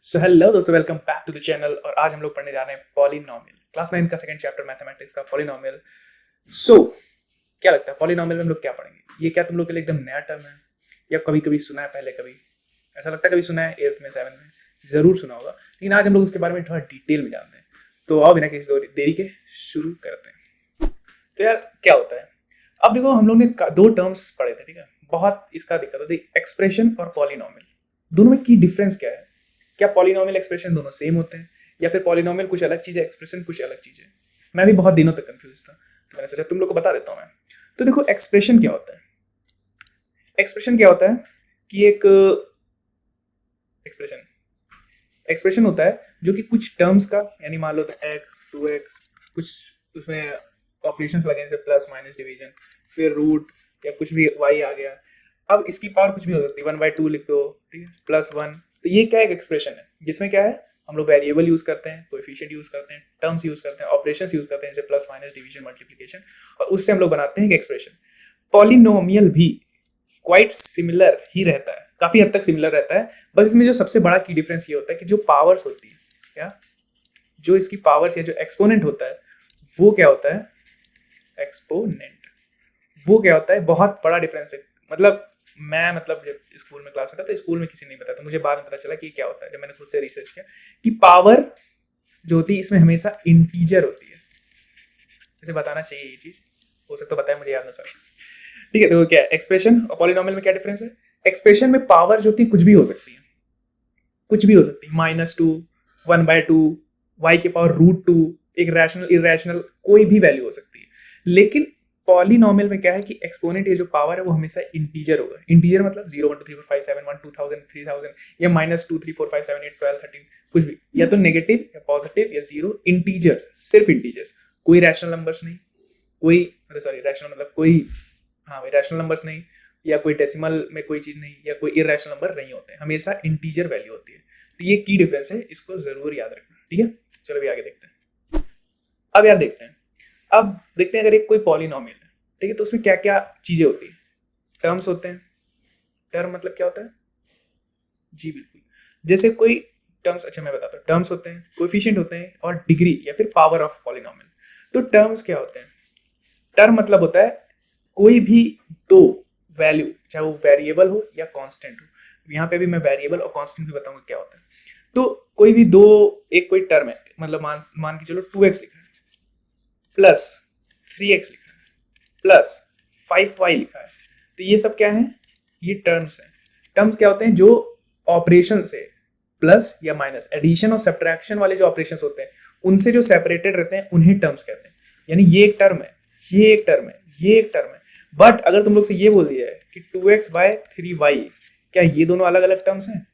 सो hello दोस्तों, welcome back to the channel. और आज हम लोग पढ़ने जा रहे हैं पॉलिनोमियल, क्लास 9 का सेकंड चैप्टर मैथमेटिक्स का पॉलिनोमियल। सो क्या लगता है पॉलिनोमियल में हम लोग क्या पढ़ेंगे? ये क्या तुम लोग के लिए एकदम नया टर्म है या कभी कभी सुना है पहले? कभी ऐसा लगता है कभी सुना है, 8th में 7th में जरूर सुना होगा, लेकिन आज हम लोग उसके बारे में थोड़ा डिटेल में जानते हैं। तो आओ बिना किसी देरी के शुरू करते हैं। तो यार क्या होता है, अब देखो हम लोग ने दो टर्म्स पढ़े थे, ठीक है? बहुत इसका दिक्कत होती है, एक्सप्रेशन और पॉलिनोमियल। दोनों में की डिफरेंस क्या है? क्या पॉलिनोमियल एक्सप्रेशन दोनों सेम होते हैं या फिर पॉलिनोमियल कुछ अलग चीज है, एक्सप्रेशन कुछ अलग चीज है? मैं भी बहुत दिनों तक कंफ्यूज था, तो मैंने सोचा तुम लोग को बता देता हूं मैं। तो देखो एक्सप्रेशन क्या होता है। एक्सप्रेशन क्या होता है कि एक एक्सप्रेशन एक्सप्रेशन होता है जो कि कुछ टर्म्स का, यानी मान लो एक्स, 2x, कुछ उसमें ऑपरेशंस लगे जैसे प्लस माइनस डिवीजन, फिर रूट या कुछ भी y आ गया। अब इसकी पावर कुछ भी हो सकती है, 1/2 लिख दो, ठीक है, +1। तो ये क्या एक एक्सप्रेशन है जिसमें क्या है, हम लोग वेरिएबल यूज करते हैं, कोएफिशिएंट यूज करते हैं, टर्म्स यूज करते हैं, ऑपरेशंस यूज करते हैं जैसे प्लस माइनस डिवीजन मल्टीप्लिकेशन, और उससे हम लोग बनाते हैं एक एक्सप्रेशन। पॉलिनोमियल भी क्वाइट सिमिलर ही रहता है, काफी हद तक सिमिलर रहता है। बस इसमें जो सबसे बड़ा की डिफरेंस ये होता है कि जो पावर्स होती है, क्या जो इसकी पावर्स या जो एक्सपोनेंट होता है वो क्या होता है, एक्सपोनेंट वो क्या होता है, बहुत बड़ा डिफरेंस है। मतलब जब स्कूल में क्लास में था तो स्कूल में किसी ने बताया, तो मुझे बाद में पता चला कि क्या होता है जब मैंने खुद से रिसर्च किया कि पावर जो होती है इसमें हमेशा इंटीजर होती है। मुझे बताना चाहिए ये चीज, हो सकता है बताया, मुझे याद ना, सॉरी। ठीक है, तो क्या एक्सप्रेशन और पॉलिनोमियल में क्या डिफरेंस है? एक्सप्रेशन में पावर जो होती है कुछ भी हो सकती है, कुछ भी हो सकती है, -2, 1/2, y के पावर √2, एक रैशनल इरेशनल कोई भी वैल्यू हो सकती है। लेकिन पॉलिनोमियल में क्या है कि एक्सपोनेंट ये जो पावर है वो हमेशा इंटीजर होगा। इंटीजर मतलब 0 1 2 3 4 5 7 1 2000 3000 या -2 3 4 5 7 8 12 13, कुछ भी, या तो नेगेटिव या पॉजिटिव या जीरो। इंटीजर, सिर्फ इंटीजर्स, कोई रैशनल नंबर्स नहीं, कोई मतलब सॉरी रैशनल मतलब कोई, हाँ भाई रैशनल नंबर्स नहीं, या कोई डेसिमल में कोई चीज नहीं, या कोई इरेशनल नंबर नहीं होते, हमेशा इंटीजर वैल्यू होती है। तो ये की डिफरेंस है, इसको जरूर याद रखना, ठीक है? चलो अभी आगे देखते हैं। अब यार देखते हैं, अब देखते हैं अगर एक कोई पॉलिनोमियल है, ठीक है, तो उसमें क्या क्या चीजें होती है। टर्म्स होते हैं। टर्म मतलब क्या होता है? जी बिल्कुल, जैसे कोई टर्म्स, अच्छा मैं बताता हूँ, टर्म्स होते हैं, कोएफिशिएंट होते हैं, और डिग्री या फिर पावर ऑफ पॉलिनोमियल। तो टर्म्स क्या होते हैं? टर्म मतलब होता है कोई भी दो वैल्यू, चाहे वो वेरिएबल हो या कांस्टेंट हो। यहाँ पे भी मैं वेरिएबल और कांस्टेंट भी बताऊंगा क्या होता है। तो कोई भी दो, एक कोई टर्म है, मतलब मान मान के चलो 2x लिखा है, प्लस 3x लिखा है, प्लस 5y लिखा है। तो ये सब क्या है? ये टर्म्स हैं। टर्म्स क्या होते हैं? जो ऑपरेशन से, प्लस या माइनस, एडिशन और सब्ट्रैक्शन वाले जो ऑपरेशंस होते हैं उनसे जो सेपरेटेड रहते हैं उन्हें टर्म्स कहते हैं। यानी ये एक टर्म है, ये एक टर्म है, ये एक टर्म है। बट अगर तुम लोग से ये बोल दिया है कि 2x/3y, क्या ये दोनों अलग अलग टर्म्स हैं?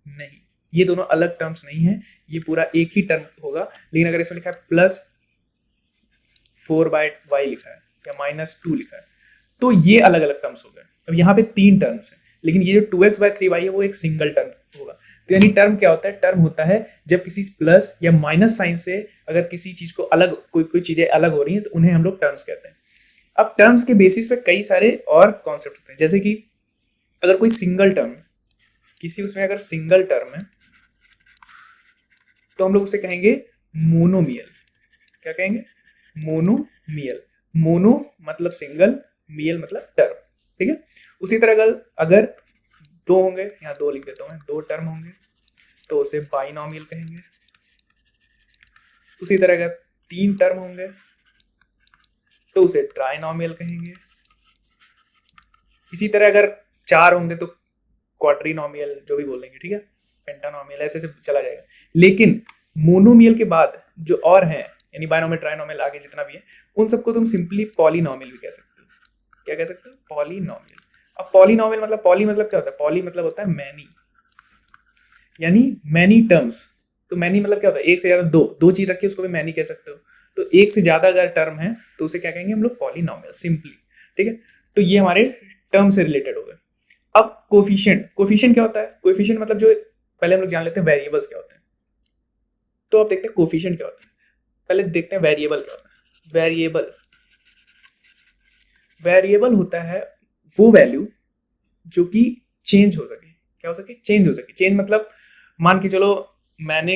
नहीं, ये दोनों अलग टर्म्स नहीं है, ये पूरा एक ही टर्म होगा। लेकिन अगर इसमें लिखा है +4/y लिखा है या -2 लिखा है, तो ये अलग अलग टर्म्स हो गए। अब यहाँ पे 3 टर्म्स हैं, लेकिन ये जो 2x/3y है वो एक सिंगल टर्म होगा। तो यानी टर्म क्या होता है? टर्म होता है जब किसी प्लस या माइनस साइन से अगर किसी चीज को अलग, कोई चीजें अलग हो रही हैं, तो उन्हें हम लोग टर्म्स कहते हैं। अब टर्म्स के बेसिस पे कई सारे और कॉन्सेप्ट होते हैं, जैसे कि अगर कोई सिंगल टर्म, किसी उसमें अगर सिंगल टर्म है तो हम लोग उसे कहेंगे मोनोमियल। क्या कहेंगे? मोनोमियल। मोनो मतलब सिंगल, मियल मतलब टर्म, ठीक है? उसी तरह अगर दो होंगे, यहाँ दो लिख देता हूँ मैं, दो टर्म होंगे तो उसे बाइनोमियल कहेंगे। उसी तरह अगर 3 टर्म होंगे तो उसे ट्राइनोमियल कहेंगे। इसी तरह अगर 4 होंगे तो क्वाड्रिनोमियल, जो भी बोलेंगे, ठीक है, पेंटानोमियल, ऐसे से चला जाएगा। लेकिन मोनोमियल के बाद जो और हैं, यानी बाइनोमियल, ट्राइनोमियल, आगे जितना भी है, उन सबको तुम सिंपली पॉलिनोमियल भी कह सकते हो। क्या कह सकते हो? पॉलिनोमियल। अब पॉलिनोमियल मतलब, पॉली मतलब क्या होता है? पॉली मतलब होता है मैनी, यानी मैनी टर्म्स। तो मैनी मतलब क्या होता है? एक से ज्यादा, दो दो चीज रखी है उसको भी मैनी कह सकते हो। तो एक से ज्यादा अगर टर्म है तो उसे क्या कहेंगे हम लोग? पॉलिनोमियल, सिंपली, ठीक है? तो ये हमारे टर्म से रिलेटेड हो गए। अब कोफिशिएंट, कोफिशिएंट क्या होता है? कोफिशिएंट मतलब जो, पहले हम लोग जान लेते हैं वेरिएबल्स क्या होते हैं, तो अब देखते हैं कोफिशिएंट क्या होता है। पहले देखते हैं वेरिएबल क्या होता है। वेरिएबल, वेरिएबल होता है वो वैल्यू जो कि चेंज हो सके। क्या हो सके? चेंज हो सके। चेंज मतलब मान के चलो मैंने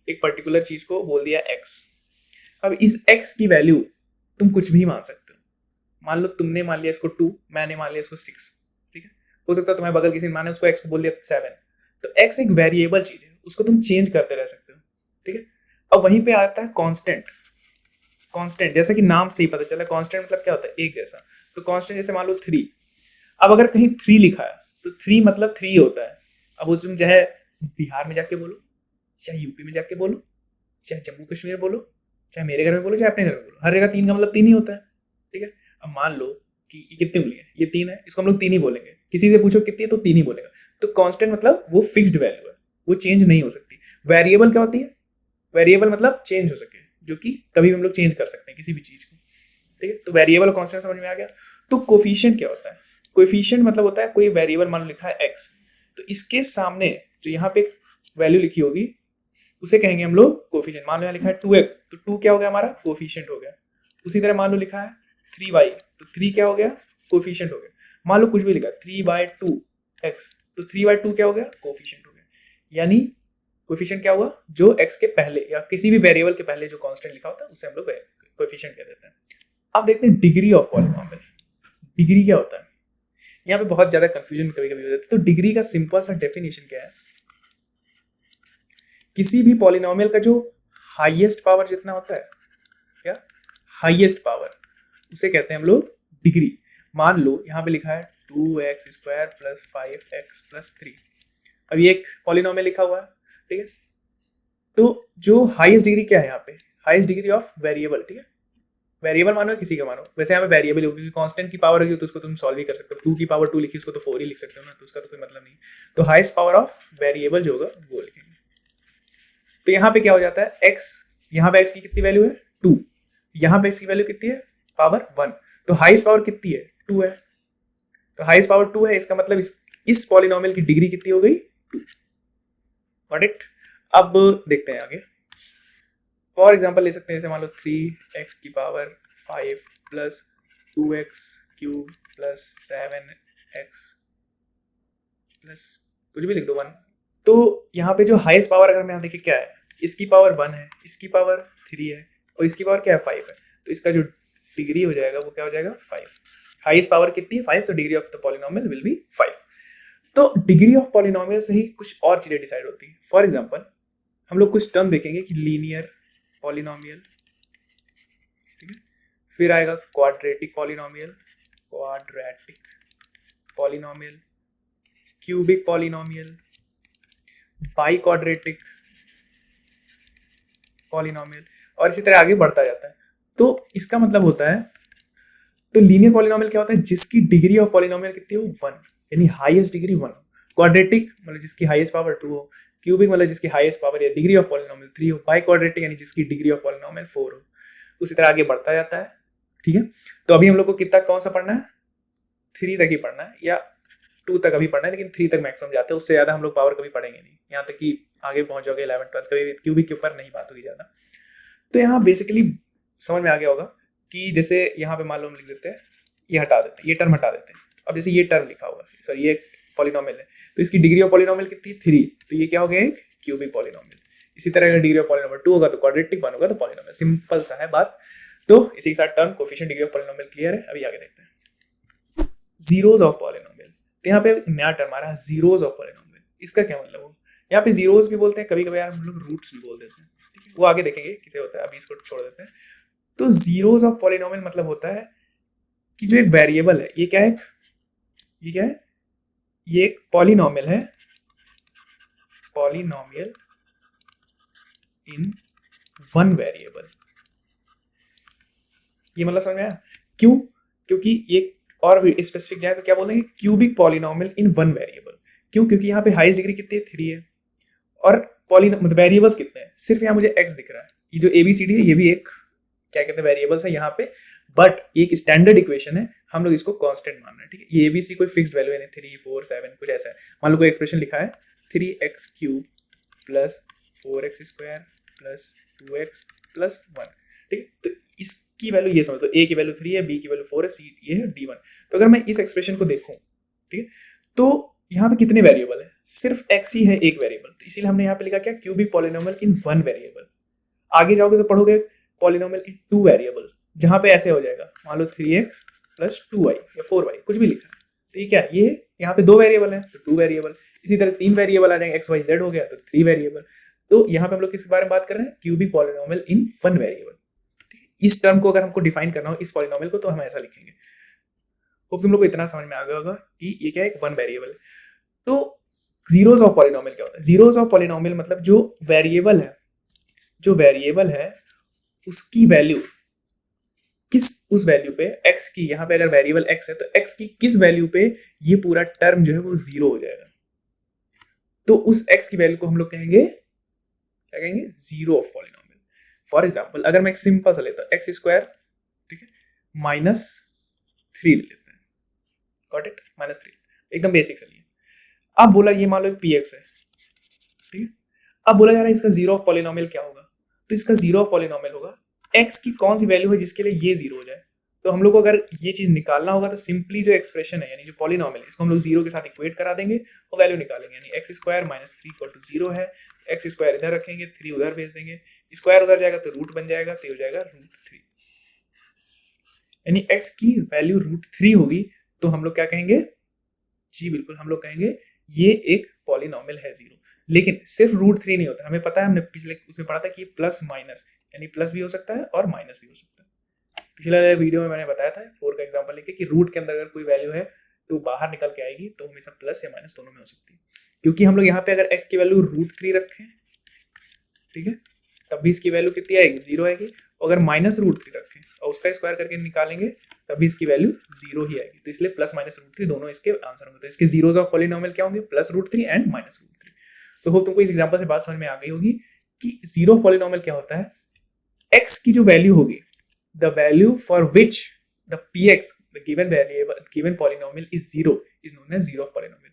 एक पर्टिकुलर चीज को बोल दिया x, अब इस x की वैल्यू तुम कुछ भी मान सकते हो। मान लो तुमने मान लिया इसको 2, मैंने मान लिया इसको 6, ठीक है। हो सकता है तुम्हारे बगल किसी ने माने उसको x को बोल दिया 7। तो x एक वेरिएबल चीज है, उसको तुम चेंज करते रह सकते हो, ठीक है। अब वहीं पे आता है कांस्टेंट। कांस्टेंट जैसा कि नाम से ही पता चला, कांस्टेंट मतलब क्या होता है, एक जैसा। तो कांस्टेंट जैसे मान लो 3, अब अगर कहीं 3 लिखा है तो 3 मतलब 3 होता है। अब वो तुम चाहे बिहार में जाके बोलो, चाहे यूपी में जाके बोलो, चाहे जम्मू कश्मीर बोलो, चाहे मेरे घर में बोलो, चाहे अपने घर में बोलो, हर जगह 3 का मतलब 3 ही होता है, ठीक है। अब मान लो कि ये कितनी उंगली है, ये 3 है, इसको हम लोग 3 ही बोलेंगे। किसी से पूछो कितनी है तो 3 ही बोलेगा। तो कांस्टेंट मतलब वो फिक्स्ड वैल्यू है, वो चेंज नहीं हो सकती। वेरिएबल क्या होती है, वेरिएबल मतलब चेंज हो सके, जो कि कभी भी हम लोग चेंज कर सकते हैं किसी भी चीज को, ठीक है। तो वेरिएबल कांस्टेंट समझ में आ गया। तो कोफिशिएंट क्या होता है, कोफिशिएंट मतलब होता है कोई वेरिएबल मान लो लिखा है x, तो इसके सामने जो यहाँ पे वैल्यू लिखी होगी उसे कहेंगे हम लोग कोफिशिएंट। मान लो यहाँ लिखा है 2x, तो 2 क्या हो गया हमारा, कोफिशिएंट हो गया। उसी तरह मान लो लिखा है 3y, तो 3 क्या हो गया, कोफिशिएंट हो गया। मान लो कुछ भी लिखा 3/2x, तो 3/2 क्या हो गया, कोफिशिएंट हो गया। यानी कोफिशिएंट क्या हुआ, जो x के पहले या किसी भी वेरिएबल के पहले जो कांस्टेंट लिखा होता है उसे हम लोग कोफिशिएंट कह देते हैं। अब देखते हैं डिग्री ऑफ पॉलीनॉमियल। डिग्री क्या होता है, यहाँ पे बहुत ज्यादा कंफ्यूजन कभी कभी हो जाता है। तो डिग्री का सिंपल सा डेफिनेशन क्या है, किसी भी पॉलिनॉमियल का जो हाईएस्ट पावर जितना होता है, क्या हाईएस्ट पावर, उसे कहते हैं हम लोग डिग्री। मान लो यहाँ पे लिखा है 2x square plus 5x plus 3, अब ये एक पॉलिनॉमियल लिखा हुआ है, ठीक है। तो जो हाईएस्ट डिग्री क्या है यहाँ पे, हाईएस्ट डिग्री ऑफ वेरिएबल, ठीक है। वेरिएबल मानो किसी का मानो, वैसे यहाँ पे वेरिएबल होगी क्योंकि कांस्टेंट की पावर होगी तो उसको तुम सॉल्व ही कर सकते हो। 2 की पावर 2 लिखी उसको तो 4 ही लिख सकते हो ना, तो उसका तो कोई मतलब नहीं। तो हाईएस्ट पावर ऑफ वेरिएबल जो होगा वो लिखेंगे। तो यहाँ पे क्या हो जाता है, x, यहाँ पे x की कितनी वैल्यू है 2, यहाँ पे x की वैल्यू कितनी है, पावर 1, तो हाईएस्ट पावर कितनी है 2 है। तो हाईएस्ट पावर 2 है, इसका मतलब इस पॉलिनॉमियल की डिग्री कितनी हो गई 2। Got it. अब देखते हैं आगे। फॉर एग्जाम्पल ले सकते हैं, जैसे मान लो 3x की power 5 plus 2x cube plus 7x plus कुछ भी लिख दो 1। तो यहाँ पे जो हाईएस्ट पावर अगर मैं यहाँ देखिए क्या है, इसकी पावर 1 है, इसकी पावर 3 है और इसकी पावर क्या है 5 है। तो इसका जो डिग्री हो जाएगा वो क्या हो जाएगा 5। हाईएस्ट पावर कितनी है 5, तो degree of the polynomial will be 5। तो डिग्री ऑफ पॉलिनॉमियल से ही कुछ और चीजें डिसाइड होती है। फॉर एग्जाम्पल हम लोग कुछ टर्म देखेंगे कि लीनियर पॉलिनॉमियल, ठीक है, फिर आएगा quadratic polynomial, quadratic polynomial, cubic polynomial, by quadratic polynomial, और इसी तरह आगे बढ़ता जाता है। तो इसका मतलब होता है, तो लीनियर पॉलिनॉमियल क्या होता है, जिसकी डिग्री ऑफ पॉलिनॉमियल कितनी हो 1, यानी हाईएस्ट डिग्री 1 हो। क्वाड्रेटिक मतलब जिसकी हाईएस्ट पावर 2 हो। क्यूबिक मतलब जिसकी हाईएस्ट पावर या डिग्री ऑफ पॉलिनॉमियल 3 हो। बाई क्वाड्रेटिक यानी जिसकी डिग्री ऑफ पॉलिनॉमियल 4 हो। उसी तरह आगे बढ़ता जाता है, ठीक है। तो अभी हम लोग को कितना कौन सा पढ़ना है, 3 तक ही पढ़ना है या 2 तक अभी पढ़ना है, लेकिन 3 तक मैक्सिमम जाते हैं, उससे ज़्यादा हम लोग पावर कभी पढ़ेंगे नहीं। यहाँ तक कि आगे पहुंच जाओगे 11 12 कभी क्यूबिक के ऊपर नहीं बात होगी ज़्यादा। तो यहाँ बेसिकली समझ में आ गया होगा कि जैसे यहाँ पे मान लो हम लिख देते हैं, ये हटा देते हैं, ये टर्म हटा देते हैं। अब जैसे ये टर्म लिखा हुआ है, सॉरी ये पॉलिनॉमियल है, तो इसकी डिग्री ऑफ पॉलिनॉमियल कितनी 3, तो ये क्या हो गया एक क्यूबिक पॉलिनॉमियल। इसी तरह अगर डिग्री ऑफ पॉलिनॉमियल 2 होगा तो क्वाड्रेटिक, 1 होगा तो पॉलिनॉमियल। सिंपल सा है बात। तो इसी के साथ term coefficient degree of polynomial clear है। अभी आगे देखते हैं जीरोज ऑफ पॉलिनॉमियल। तो यहाँ पे नया टर्म आ रहा है जीरोज ऑफ पॉलिनॉमियल। इसका क्या मतलब हो, यहाँ पे जीरोज भी बोलते हैं, कभी कभी यार हम लोग रूट्स भी बोल देते हैं, ठीक है, वो आगे देखेंगे किसे होता है, अभी इसको छोड़ देते हैं। तो जीरोज ऑफ पॉलिनॉमियल मतलब होता है कि जो एक वेरिएबल है, ये क्या है, ये क्या है, ये एक पॉलिनॉमियल है, पॉलिनॉमियल इन वन वेरिएबल। ये मतलब समझ में आया क्यों, क्योंकि ये और भी स्पेसिफिक जाए तो क्या बोलेंगे, cubic polynomial in one variable. क्यों, क्योंकि यहाँ पे हाईएस्ट डिग्री कितनी है 3 है और मतलब वेरिएबल्स कितने हैं, सिर्फ यहाँ मुझे x दिख रहा है। ये जो ABCD है ये भी एक क्या कहते हैं वेरिएबल्स है यहाँ पे, बट एक स्टैंडर्ड इक्वेशन है, हम लोग इसको कांस्टेंट मान रहे हैं, ठीक है। ये ABC कोई फिक्स्ड वैल्यू है नहीं, 3 4 7 कुछ ऐसा है। मान लो कोई एक्सप्रेशन लिखा है 3x cube plus 4x square plus 2x plus 1, ठीक है। तो इसकी वैल्यू ये समझ, तो A की वैल्यू 3 है, B की वैल्यू 4 है, C ये है D1। तो अगर मैं इस एक्सप्रेशन को देखूं, ठीक है, तो यहाँ पे कितने वेरिएबल है, सिर्फ एक्स ही है एक वेरिएबल, तो इसीलिए हमने यहाँ पे लिखा क्या, cubic polynomial in one variable. आगे जाओगे तो पढ़ोगे पॉलिनोमियल इन टू वेरिएबल, जहां पे ऐसे हो जाएगा, मान लो 3x प्लस 2y या 4y कुछ भी लिखा है, तो ये क्या, ये यहाँ पे दो वेरिएबल है तो टू वेरिएबल। इसी तरह तीन वेरिएबल आ जाएंगे, एक्स वाई जेड हो गया तो थ्री वेरिएबल। तो यहाँ पे हम लोग किसके बारे में बात कर रहे हैं, cubic polynomial in one variable. ठीक है, इस टर्म को अगर हमको डिफाइन करना हो इस पॉलिनोमियल को, तो हम ऐसा लिखेंगे। होप तुम लोग को इतना समझ में आ गया होगा कि ये क्या है, एक वन वेरिएबल है। तो जीरोस ऑफ पॉलिनोमियल क्या होता है, जीरोस ऑफ पॉलिनोमियल मतलब जो वेरिएबल है, जो वेरिएबल है उसकी वैल्यू किस, उस वैल्यू पे x की, यहाँ पे अगर वेरिएबल x है तो x की किस वैल्यू पे ये पूरा टर्म जो है वो जीरो हो जाएगा, तो उस x की वैल्यू को हम लोग कहेंगे, क्या कहेंगे, zero of polynomial. For example अगर मैं एक सिंपल सा लेता हूं एक्स स्क्वायर, ठीक है, माइनस 3 ले लेते हैं, गॉट इट, -3, एकदम बेसिक सा लिए। अब बोला ये मान लो पी एक्स है, ठीक है, अब बोला जा रहा है इसका जीरो ऑफ पॉलिनोमियल क्या होगा, तो इसका जीरो ऑफ पॉलिनोमियल होगा x की कौन सी वैल्यू है जिसके लिए ये जीरो हो जाए। तो हम लोग को अगर ये चीज निकालना होगा तो सिंपली जो एक्सप्रेशन है यानी जो पॉलिनोमियल, इसको हम लोग जीरो के साथ इक्वेट करा देंगे और वैल्यू निकालेंगे, यानी x square minus 3 equal to zero है, एक्स स्क्वायर इधर रखेंगे, 3 उधर भेज देंगे, स्क्वायर उधर जाएगा तो रूट बन जाएगा, तो हो जाएगा √3, यानी x की वैल्यू √3 होगी, तो हम लोग क्या कहेंगे, जी बिल्कुल हम लोग कहेंगे ये एक पॉलिनोमियल है जीरो। लेकिन सिर्फ √3 नहीं होता, हमें पता है, हमने पिछले उसमें पढ़ा था कि प्लस माइनस, यानी प्लस भी हो सकता है और माइनस भी हो सकता है। पिछले वीडियो में मैंने बताया था 4 का एग्जांपल लेके कि रूट के अंदर अगर कोई वैल्यू है तो बाहर निकल के आएगी, तो हमेशा प्लस या माइनस दोनों में हो सकती है। क्योंकि हम लोग यहाँ पे अगर x की वैल्यू √3 रखें, ठीक है, तब भी इसकी वैल्यू कितनी आएगी, जीरो आएगी। अगर -√3 रखें और उसका स्क्वायर करके निकालेंगे तब भी इसकी वैल्यू जीरो ही आएगी, तो इसलिए प्लस माइनस √3 दोनों इसके आंसर होंगे। तो इसके जीरोस ऑफ पॉलिनोमियल क्या होंगे, +√3 एंड -√3। तो होप तुमको इस एग्जांपल से बात समझ में आ गई होगी कि जीरो ऑफ पॉलिनोमियल क्या होता है, x की जो वैल्यू होगी, the value for which the px the given variable given polynomial is zero is known as zero of polynomial.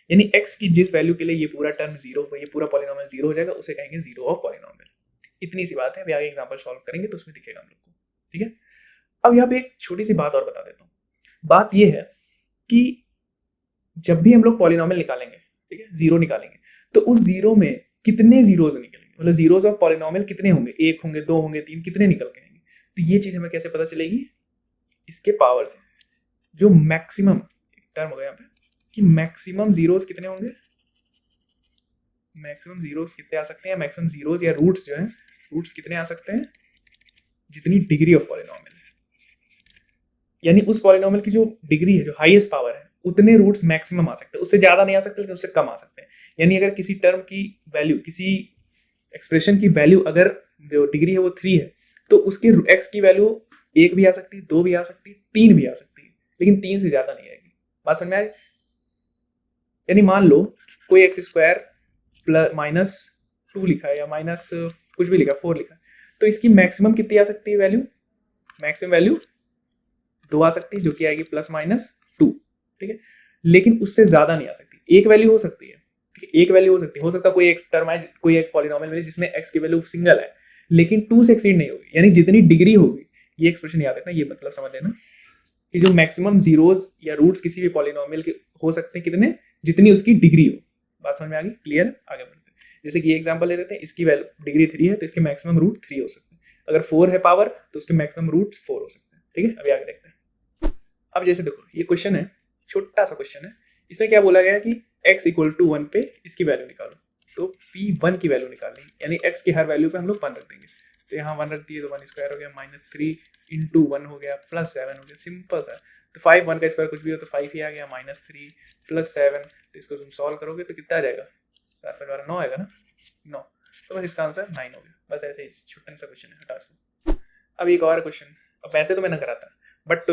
यानी x की जिस वैल्यू के लिए ये पूरा टर्म जीरो, ये पूरा पॉलिनोमियल जीरो हो जाएगा, उसे कहेंगे जीरो ऑफ पॉलिनोमियल। इतनी सी बात है, अभी आगे एग्जांपल सॉल्व करेंगे तो उसमें दिखेगा हम लोग को, ठीक है। अब यहाँ पे एक छोटी सी बात और बता देता हूँ। बात ये है कि जब भी हम लोग पॉलिनोमियल निकालेंगे, ठीक है, जीरो निकालेंगे, तो उस जीरो में कितने जीरोज निकलेंगे, मतलब जीरोज ऑफ पॉलिनोमियल कितने होंगे, एक होंगे, दो होंगे, तीन, कितने निकल के आएंगे। तो ये चीज हमें कैसे पता चलेगी, इसके पावर से, जो मैक्सिमम टर्म होगा यहाँ पे कि मैक्सिमम जीरोस कितने होंगे, मैक्सिमम जीरोस कितने आ सकते हैं, मैक्सिमम जीरोस या रूट्स जो है, रूट्स कितने आ सकते हैं, जितनी डिग्री ऑफ पॉलिनोमियल है, यानी उस पॉलिनोमियल की जो डिग्री है, जो हाईएस्ट पावर है, उतने रूट्स मैक्सिमम आ सकते हैं, उससे ज्यादा नहीं आ सकते लेकिन उससे कम आ सकते हैं। यानी अगर किसी टर्म की वैल्यू, किसी एक्सप्रेशन की वैल्यू अगर जो डिग्री है वो 3 है, तो उसके एक्स की वैल्यू 1 भी आ सकती है, 2 भी आ सकती है, 3 भी आ सकती है, लेकिन 3 से ज्यादा नहीं आएगी। बात समझ में आई। यानी मान लो कोई एक्स स्क्वायर प्लस -2 लिखा है या माइनस कुछ भी लिखा, 4 लिखा है, तो इसकी मैक्सिमम कितनी आ सकती है वैल्यू, मैक्सिमम वैल्यू 2 आ सकती है, जो कि आएगी +-2, ठीक है, लेकिन उससे ज्यादा नहीं आ सकती। एक वैल्यू हो सकती है, ठीक है, एक वैल्यू हो सकती है, हो सकता है कोई एक टर्म है, कोई एक पॉलिनोमियल मिले जिसमें x की वैल्यू सिंगल है, लेकिन 2 से एक्सीड नहीं होगी, यानी जितनी डिग्री होगी, ये एक्सप्रेशन याद रखना, ये मतलब समझ लेना कि जो मैक्सिमम जीरोस या रूट्स किसी भी पॉलिनोमियल के हो सकते हैं कितने, जितनी उसकी डिग्री हो। बात समझ में आ गई, क्लियर, आगे बढ़ते हैं। जैसे कि ये एग्जांपल ले लेते हैं, इसकी वैल्यू डिग्री 3 है तो इसके मैक्सिमम रूट 3 हो सकते हैं, अगर 4 है पावर तो उसके मैक्सिमम रूट 4 हो सकते हैं, ठीक है। अभी आगे देखते हैं। अब जैसे देखो ये क्वेश्चन है, छोटा सा क्वेश्चन है, इसमें क्या बोला गया है कि x = 1 पे इसकी वैल्यू निकालो, तो p1 की वैल्यू निकालनी, यानी x की हर वैल्यू पे हम लोग 1 रख देंगे, तो यहाँ 1 रख दिए तो 1 स्क्वायर हो गया, -3 × 1 हो गया, +7 हो गया, सिंपल सा। तो 5, 1 का स्क्वायर कुछ भी हो तो 5 ही आ गया, -3 +7, तो इसको तुम सॉल्व करोगे तो कितना आ जाएगा, 7 × 12 9 आएगा ना, 9, तो बस इसका आंसर 9 हो गया। बस ऐसे ही छोटा सा क्वेश्चन है, हटा इसको। अब एक और क्वेश्चन, अब वैसे तो मैंने करा था, बट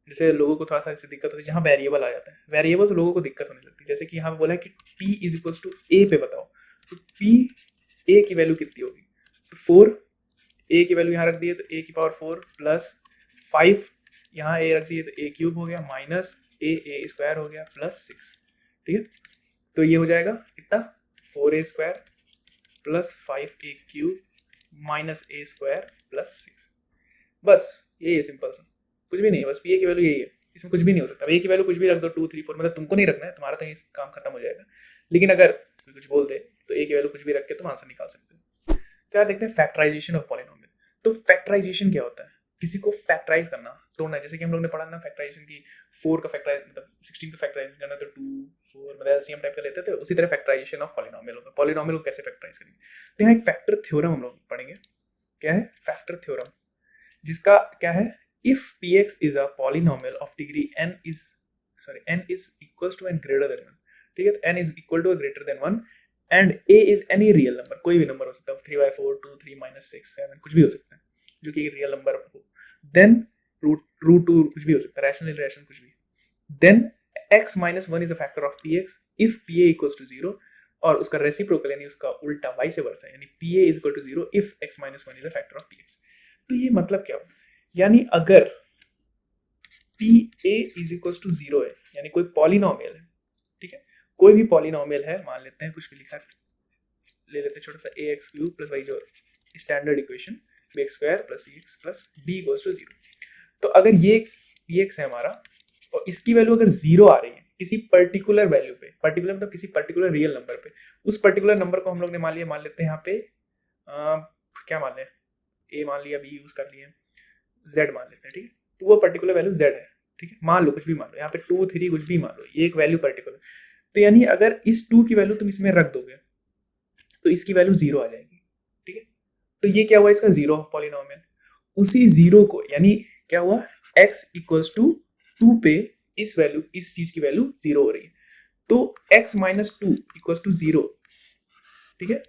जैसे लोगों को थोड़ा सा इससे दिक्कत होती है, जहाँ वेरिएबल आ जाता है, वेरिएबल से लोगों को दिक्कत होने लगती है। जैसे कि यहाँ पे बोला है कि t = a पे बताओ, तो p a की वैल्यू कितनी होगी, तो 4 a की वैल्यू यहाँ रख दिए तो a⁴ प्लस 5 यहाँ a रख दिए तो a³ हो गया, माइनस a² हो गया, +6, ठीक है। तो ये हो जाएगा कितना, 4a² plus 5a³ minus a² plus 6। बस यही है, सिंपल सा, कुछ भी नहीं है, बस p a की वैल्यू यही है। इसमें कुछ भी नहीं हो सकता। ए की वैल्यू कुछ भी रख दो, 2 3 4, मतलब तुमको नहीं रखना है, तुम्हारा तो ये काम खत्म हो जाएगा। लेकिन अगर कोई कुछ बोल दे तो ए की वैल्यू कुछ भी रख के तुम आंसर निकाल सकते हो। तो यार देखते हैं फैक्टराइजेशन ऑफ पॉलिनोमियल। तो फैक्टराइजेशन क्या होता है? किसी को फैक्टराइज करना, तोड़ना। जैसे कि हम लोग ने पढ़ा ना फैक्टराइजेशन की, 4 का फैक्टराइज मतलब 16 का फैक्टराइज करना तो 2 4 मतलब एलसीएम टाइप का लेते थे, उसी तरह फैक्टराइजेशन ऑफ पॉलिनोमियल होगा। पॉलिनोमियल को कैसे फैक्टराइज करेंगे? तो यहाँ एक फैक्टर थ्योरम हम लोग पढ़ेंगे। क्या है? फैक्टर थ्योरम, जिसका क्या है, if px is a polynomial of degree n is equals to and greater than 1, ठीक है, n is equal to or greater than 1 and a is any real number, कोई भी नंबर हो सकता है, 3/4 2 3 -6 7 कुछ भी हो सकता है जो कि रियल नंबर हो, then रूट 2 कुछ भी हो सकता है, रैशनल इरैशनल कुछ भी, then x minus 1 is a factor of px if pa equals to 0, और उसका रेसिप्रोकल यानी उसका उल्टा वाइस वर्सा यानी pa is equal to 0 if x minus 1 is a factor of px। तो ये मतलब क्या हुआ? यानी अगर pa is equals to 0 है, यानी कोई पॉलिनोमियल है, ठीक है, कोई भी पॉलिनोमियल है, मान लेते हैं कुछ भी लिखा ले लेते हैं छोटा सा ax क्यूब प्लस वाई जो standard equation bx square plus cx plus b equals to 0। तो अगर ये px है हमारा और इसकी वैल्यू अगर 0 आ रही है किसी पर्टिकुलर वैल्यू पे, पर्टिकुलर मतलब किसी पर्टिकुलर रियल नंबर पे, उस पर्टिकुलर नंबर को हम लोग ने मान लेते हैं यहाँ पे क्या मान लें, a मान लिया, b यूज कर लिए, z मान लेते हैं, ठीक है, तो वो पर्टिकुलर वैल्यू z है, ठीक है, मान लो कुछ भी मान लो, यहाँ पे 2 3 कुछ भी मान लो, ये एक वैल्यू पर्टिकुलर। तो यानी अगर इस 2 की वैल्यू तुम इसमें रख दोगे तो इसकी वैल्यू 0 आ जाएगी, ठीक है। तो ये क्या हुआ, इसका 0 पॉलिनोमियल। उसी 0 को यानी क्या हुआ, x इक्वल्स टू 2 पे इस वैल्यू, इस चीज की वैल्यू 0 हो रही है, तो x माइनस 2 इक्वल्स टू 0, ठीक है,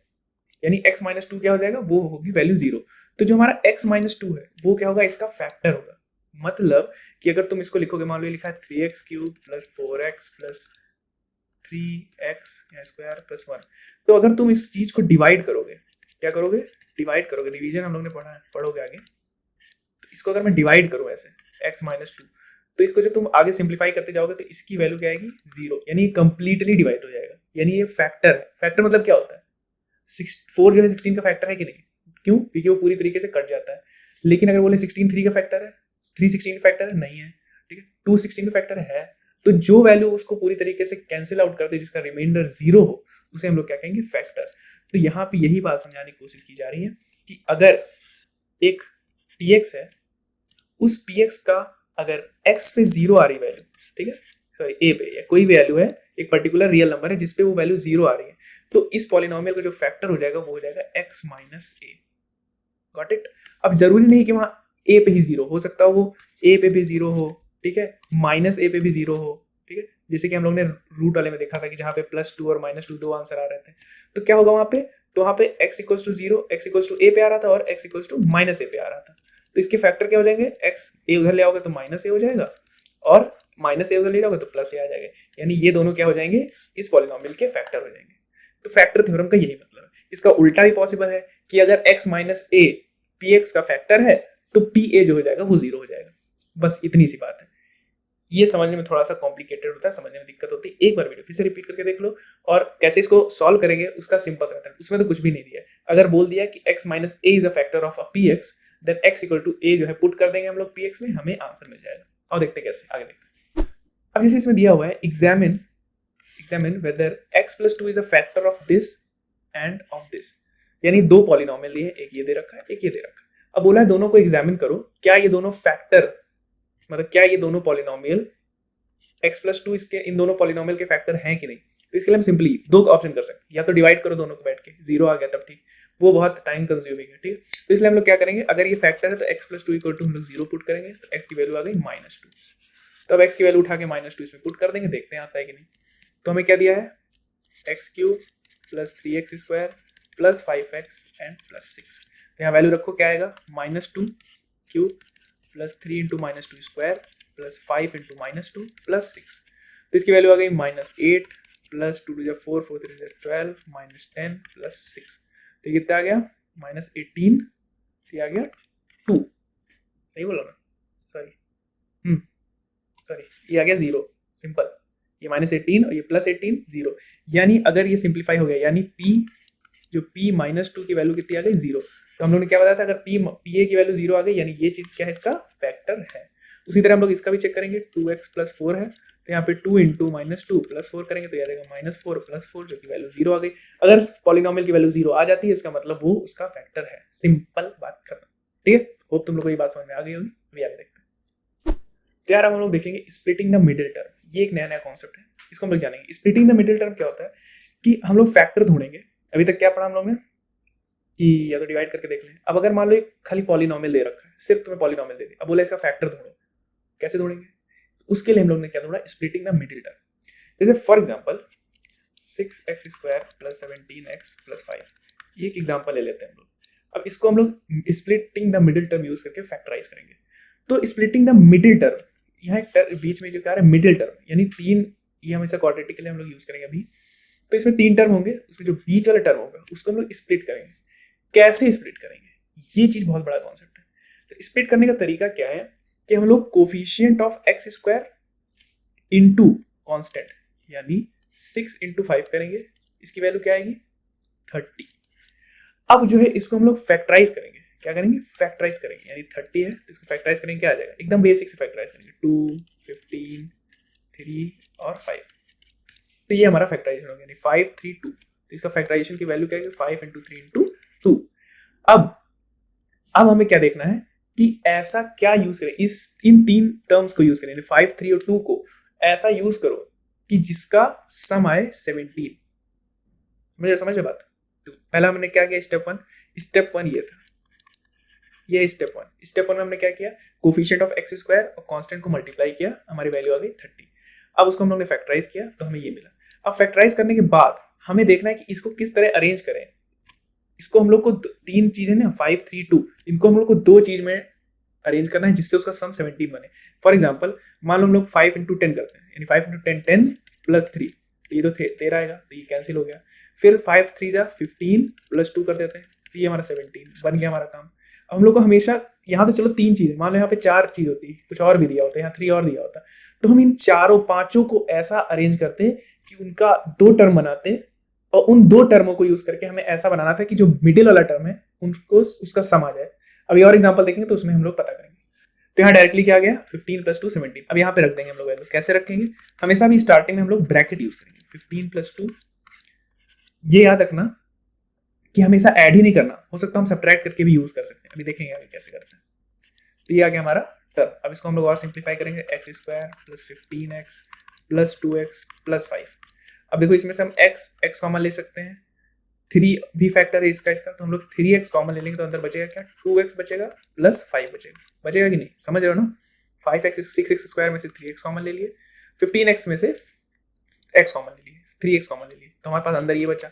यानी x माइनस 2 क्या हो जाएगा, वो होगी वैल्यू 0। तो जो हमारा x माइनस 2 है वो क्या होगा, इसका फैक्टर होगा। मतलब कि अगर तुम इसको लिखोगे, मान लो लिखा है 3x cube plus 4x plus 3x square plus 1, तो अगर तुम इस चीज को डिवाइड करोगे, क्या करोगे, डिवाइड करोगे, डिवीजन हम लोग ने पढ़ा है, पढ़ोगे आगे, तो इसको अगर मैं डिवाइड करूं ऐसे x माइनस 2, तो इसको जब तुम आगे सिंप्लीफाई करते जाओगे तो इसकी वैल्यू क्या आएगी, 0, यानी ये कंप्लीटली डिवाइड हो जाएगा, यानी ये फैक्टर है। फैक्टर मतलब क्या होता है, 4 जो है 16 का फैक्टर है कि नहीं, क्यों, क्योंकि वो पूरी तरीके से कट जाता है। लेकिन अगर बोले 16 3 का फैक्टर है, 3 16 का फैक्टर है, नहीं है, ठीक है, 2 16 का फैक्टर है, तो जो वैल्यू उसको पूरी तरीके से कैंसिल आउट कर दे, जिसका रिमाइंडर 0 हो, उसे हम लोग क्या कहेंगे, फैक्टर। तो यहाँ पे यही बात समझाने की कोशिश की जा रही है कि अगर एक px है, उस px का अगर x पे 0 आ रही वैल्यू, ठीक है, सॉरी a पे, या कोई वैल्यू है, एक पर्टिकुलर रियल नंबर है जिसपे वो वैल्यू 0 आ रही है, तो इस पॉलिनोमियल का जो फैक्टर हो जाएगा वो हो जाएगा x minus a। Got it. अब जरूरी नहीं कि वहां a पे ही 0 हो सकता, वो a पे भी 0 हो, ठीक है, माइनस a पे भी 0 हो, ठीक है, जैसे कि हम लोग ने रूट वाले में देखा था कि जहाँ पे +2 और -2 दो आंसर आ रहे थे, तो क्या होगा वहां पे, तो वहां पे x equals to 0, x equals to a पे आ रहा था और x equals to minus a पे आ रहा था, तो इसके फैक्टर क्या हो जाएंगे, x a उधर ले आओगे तो माइनस a हो जाएगा और माइनस a उधर ले जाओगे तो प्लस a आ जाएगा, यानी ये दोनों क्या हो जाएंगे, इस पॉलिनोमियल के फैक्टर हो जाएंगे। तो फैक्टर थ्योरम का यही मतलब है। इसका उल्टा भी पॉसिबल है कि अगर x माइनस a px का फैक्टर है तो pa जो हो जाएगा वो 0 हो जाएगा, बस इतनी सी बात है। ये समझने में थोड़ा सा कॉम्प्लिकेटेड होता है, समझने में दिक्कत होती है, एक बार वीडियो फिर से रिपीट करके देख लो, और कैसे इसको सॉल्व करेंगे उसका सिंपल सा मेथड, उसमें तो कुछ भी नहीं दिया है। अगर बोल दिया कि x minus a is a factor of a px, then x equal to a जो है पुट कर देंगे हम लोग px में, हमें आंसर मिल जाएगा। और देखते कैसे, आगे देखते हैं। अब जैसे इसमें दिया हुआ है examine whether x plus 2 is a factor of this and of this, यानी दो पॉलिनोमियल दिए, एक ये दे रखा है, एक ये दे रखा है। अब बोला है दोनों को एग्जामिन करो, क्या ये दोनों फैक्टर, मतलब क्या ये दोनों पॉलिनोमियल x प्लस 2 इसके इन दोनों पॉलिनोमियल के फैक्टर हैं कि नहीं। तो इसके लिए हम सिंपली दो ऑप्शन कर सकते हैं, या तो डिवाइड करो दोनों को बैठ के, 0 आ गया तब ठीक, वो बहुत टाइम कंज्यूमिंग है, ठीक है। तो इसलिए हम लोग क्या करेंगे, अगर ये फैक्टर है तो x प्लस 2 इक्वल टू हम लोग 0 पुट करेंगे, तो x की वैल्यू आ गई -2, तो अब x की वैल्यू उठा के -2 इसमें पुट कर देंगे, देखते हैं आता है कि नहीं। तो हमें क्या दिया है, x cube plus 3x square plus 5x and plus 6, तो यहाँ वैल्यू रखो, क्या आएगा, -2 cube plus 3 into -2 square plus 5 into -2 plus 6, तो इसकी वैल्यू आ गई -8 प्लस 2 टू 4 4 3 12 -10 प्लस 6, तो कितना आ गया, -18, तो आ गया 2, सही बोला ना, सॉरी ये आ गया 0, सिंपल, ये -18 और ये +18 0, यानी अगर ये सिंप्लीफाई हो गया, यानी p जो p -2 की वैल्यू कितनी आ गई, 0, तो हम लोगों ने क्या बताया था, अगर pa की वैल्यू 0 आ गई यानी ये चीज क्या है, इसका फैक्टर है। उसी तरह हम लोग इसका भी चेक करेंगे, 2x प्लस 4 है तो यहाँ पे 2 इंटू माइनस 2 प्लस 4 करेंगे तो याद आएगा -4 प्लस 4 जो कि वैल्यू 0 आ गई। अगर पॉलिनोमियल की वैल्यू 0 आ जाती है इसका मतलब वो उसका फैक्टर है। सिंपल बात खत्म। ठीक है, होप तुम लोग को ये बात समझ में आ गई होगी। अभी आगे देखते हैं। तो यार हम लोग देखेंगे स्प्लिटिंग द मिडिल टर्म, ये एक नया कॉन्सेप्ट है, इसको हम लोग जानेंगे। स्प्लिटिंग द मिडिल टर्म क्या होता है कि हम लोग फैक्टर ढूंढेंगे। अभी तक क्या पढ़ा हम लोग ने कि या तो डिवाइड करके देख लें। अब अगर मान लो एक खाली पॉलिनोमियल दे रखा है, सिर्फ तुम्हें पॉलिनोमियल दे दी, अब बोला इसका फैक्टर ढूंढो, कैसे ढूंढेंगे? उसके लिए हम लोग ने क्या ढूंढा, स्प्लिटिंग द मिडिल टर्म। जैसे for example 6x square plus 17x plus 5, ये एक एग्जांपल ले लेते हैं हम लोग। अब इसको हम लोग splitting the middle term use करके फैक्टराइज करेंगे। तो स्प्लिटिंग द मिडिल टर्म, यहाँ एक बीच में जो क्या है मिडिल टर्म, यानी 3, ये हमेशा क्वाड्रेटिक के लिए हम लोग यूज करेंगे अभी। तो इसमें 3 टर्म होंगे, उसमें जो बीच वाला टर्म होगा उसको हम लोग स्प्लिट करेंगे। कैसे स्प्लिट करेंगे, ये चीज बहुत बड़ा कॉन्सेप्ट है। तो स्प्लिट करने का तरीका क्या है कि हम लोग coefficient of x square into constant यानी 6 इंटू 5 करेंगे, इसकी वैल्यू क्या आएगी 30। अब जो है इसको हम लोग फैक्टराइज करेंगे। क्या करेंगे, फैक्टराइज करेंगे, यानी 30 है तो इसको फैक्टराइज करेंगे, क्या आ जाएगा, एकदम बेसिक से फैक्टराइज करेंगे, 2, 15, 3 और 5। तो ये हमारा फैक्टराइजेशन हो गया, यानी 5, 3, 2। तो इसका फैक्टराइजेशन की वैल्यू क्या है, 5 इंटू 3 इंटू 2। अब हमें क्या देखना है कि ऐसा क्या यूज करें, इन 3 टर्म्स को यूज करें, 5, 3 और 2 को ऐसा यूज करो कि जिसका सम आए 17। समझ बात। तो पहला हमने क्या किया, स्टेप वन ये था, ये स्टेप वन में हमने क्या किया, कोफिशिएंट ऑफ एक्स स्क्वायर और कांस्टेंट को मल्टीप्लाई किया, हमारी वैल्यू आ गई 30। अब उसको हम लोग ने फैक्टराइज किया तो हमें ये मिला। अब फैक्टराइज करने के बाद हमें देखना है कि इसको किस तरह अरेंज करें। इसको हम लोग को 3 चीजें ना, 5, 3, 2, इनको हम लोग को 2 चीज में अरेंज करना है जिससे उसका सम 17 बने। फॉर एग्जाम्पल मान लो हम लोग 5 इंटू 10 करते हैं, यानी 5 इंटू 10 10 प्लस 3, तो ये तो 13 आएगा, तो ये कैंसिल हो गया। फिर 5 3 जा 15 प्लस 2 कर देते हैं, तो ये हमारा 17 बन गया हमारा काम। अब हम लोग को हमेशा यहाँ तो चलो 3 चीजें, मान लो यहाँ पे 4 चीज होती, कुछ और भी दिया होता है, यहाँ 3 और दिया होता, तो हम इन 4-5 को ऐसा अरेंज करते हैं कि उनका 2 टर्म बनाते हैं, और उन 2 टर्मों को यूज करके हमें ऐसा बनाना था कि जो मिडिल वाला टर्म है उनको उसका सम आ जाए। अभी और एग्जांपल देखेंगे तो उसमें हम लोग पता करेंगे। तो यहाँ डायरेक्टली क्या आ गया, 15 प्लस 2 17। अब यहाँ पे रख देंगे हम लोग वैल्यू। कैसे रखेंगे, हमेशा भी स्टार्टिंग में हम लोग ब्रैकेट यूज करेंगे, 15 प्लस 2। ये याद रखना कि हमेशा ऐड ही नहीं करना, हो सकता है हम सब्ट्रैक्ट करके भी यूज कर सकते हैं। अभी देखेंगे आगे कैसे करते हैं। तो ये आ गया हमारा टर्म। अब इसको हम लोग और सिंप्लीफाई करेंगे, x square plus 15x plus 2x plus 5। अब देखो इसमें से हम x कॉमन ले सकते हैं, 3 भी फैक्टर है इसका, तो हम लोग 3x कॉमन ले लेंगे तो अंदर बचेगा क्या, 2x बचेगा प्लस 5 बचेगा कि नहीं, समझ रहे हो ना। 5x 6x स्क्वायर में से 3x कॉमन ले लिए, 15x में से x कॉमन ले लिए, 3x कॉमन ले लिए, तो हमारे पास अंदर ये बचा।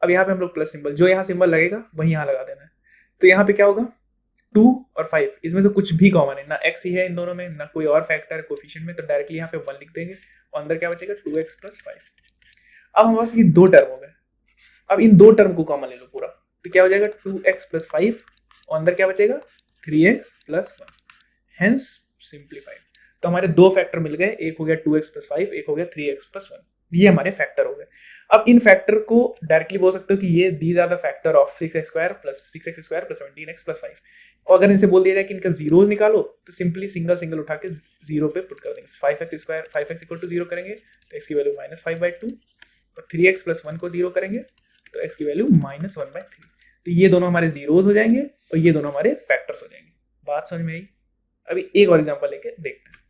अब यहाँ पे हम लोग प्लस सिंबल, जो यहाँ सिंबल लगेगा वही यहाँ लगा देना है। तो यहाँ पे क्या होगा, 2 और 5, इसमें से कुछ भी कॉमन है ना, x ही है इन दोनों में, ना कोई और फैक्टर है कोफिशिएंट में, तो डायरेक्टली यहाँ पे 1 लिख देंगे और अंदर क्या बचेगा 2x प्लस 5। अब हमारे पास ये 2 टर्म हो गए। अब इन 2 टर्म को कॉमन ले लो पूरा, तो क्या हो जाएगा 2x प्लस 5 और अंदर क्या बचेगा 3x प्लस 1, हेंस सिंप्लीफाइड। तो हमारे 2 फैक्टर मिल गए, एक हो गया 2x प्लस 5, एक हो गया 3x प्लस 1, ये हमारे फैक्टर हो गए। अब इन फैक्टर को डायरेक्टली बोल सकते हो कि ये these are the factor of 6x square plus 17x plus 5। और अगर इनसे बोल दिया जाए कि इनका जीरोज निकालो तो सिंपली सिंगल उठा के जीरो पे पुट कर देंगे। 5x square 5x equal to 0 करेंगे तो x की वैल्यू -5/2, और 3x प्लस 1 को 0 करेंगे तो x की वैल्यू -1/3। तो ये दोनों हमारे जीरोज हो जाएंगे और ये दोनों हमारे फैक्टर्स हो जाएंगे। बात समझ में आई। अभी एक और एग्जांपल लेके देखते हैं।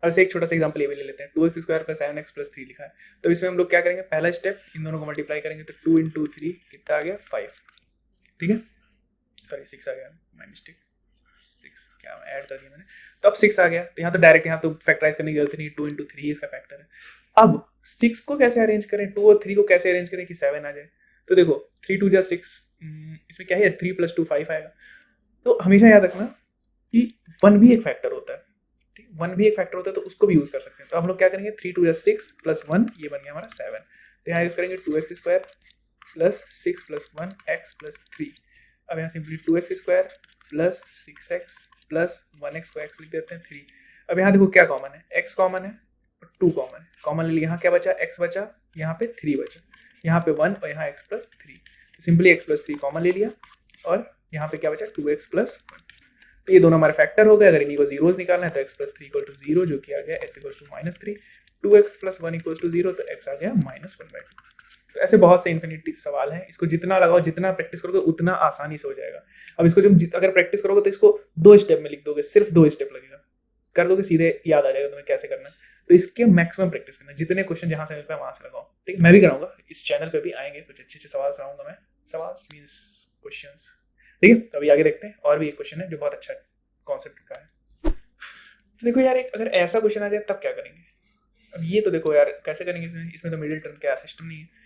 अब से एक छोटा सा एग्जांपल ये भी ले लेते हैं। 2x square plus 7x plus 3 लिखा है, तो इसमें हम लोग क्या करेंगे, पहला स्टेप इन दोनों को मल्टीप्लाई करेंगे, तो 2 इंटू 3 कितना आ गया 5, ठीक है, सॉरी 6 आ गया, माय मिस्टेक, 6 क्या ऐड कर दिया मैंने। तो अब 6 आ गया, तो यहाँ तो डायरेक्ट यहाँ तो फैक्टराइज करने की जरूरत नहीं, 2 इंटू 3 इसका फैक्टर है। अब 6 को कैसे अरेंज करें, 2 और 3 को कैसे अरेंज करें कि 7 आ जाए। तो देखो 3 2 जा 6, इसमें क्या है 3 प्लस 2 5 आएगा। तो हमेशा याद रखना कि 1 भी एक फैक्टर होता है, 1 भी एक फैक्टर होता है, तो उसको भी यूज कर सकते हैं। तो हम लोग क्या करेंगे, 3 2 6 प्लस 1, ये बन गया हमारा 7। तो यहाँ यूज करेंगे 2x square plus 6 plus 1 x plus 3। अब यहाँ simply 2x square plus 6x plus 1x को x लिख देते हैं 3। अब यहाँ देखो क्या कॉमन है, x कॉमन है और 2 कॉमन है, कॉमन ले लिया। यहाँ क्या बचा, x बचा, यहाँ पे 3 बचा, यहाँ पे 1 और यहाँ x प्लस 3। तो सिंपली x प्लस 3 कॉमन ले लिया और यहाँ पे क्या बचा 2x प्लस 1। तो ये दोनों हमारे फैक्टर हो गए। अगर इन्हीं को जीरोस निकालना है तो x plus three equal to zero, जो कि आ गया x equal to minus three, 2x plus one equal to zero, तो x आ गया माइनस वन बाई टू। तो ऐसे बहुत से इन्फिनिटी सवाल हैं, इसको जितना लगाओ, जितना प्रैक्टिस करोगे उतना आसानी से हो जाएगा। अब इसको जब अगर प्रैक्टिस करोगे तो इसको 2 स्टेप में लिख दोगे, सिर्फ 2 स्टेप लगेगा, कर दोगे सीधे याद आ जाएगा तुम्हें कैसे करना है। तो इसके मैक्सिमम प्रैक्टिस करना, जितने क्वेश्चन जहां से मिल पाए वहां से लगाओ, ठीक है। मैं भी कराऊंगा, इस चैनल पे भी आएंगे कुछ अच्छे अच्छे सवाल कराऊंगा मैं, सवाल मींस क्वेश्चंस, ठीक है। तो अभी आगे देखते हैं, और भी एक क्वेश्चन है जो बहुत अच्छा कॉन्सेप्ट का है। तो देखो यार, एक अगर ऐसा क्वेश्चन आ जाए तब क्या करेंगे। अब ये तो देखो यार कैसे करेंगे, इसमें तो मिडिल टर्म का सिस्टम नहीं है।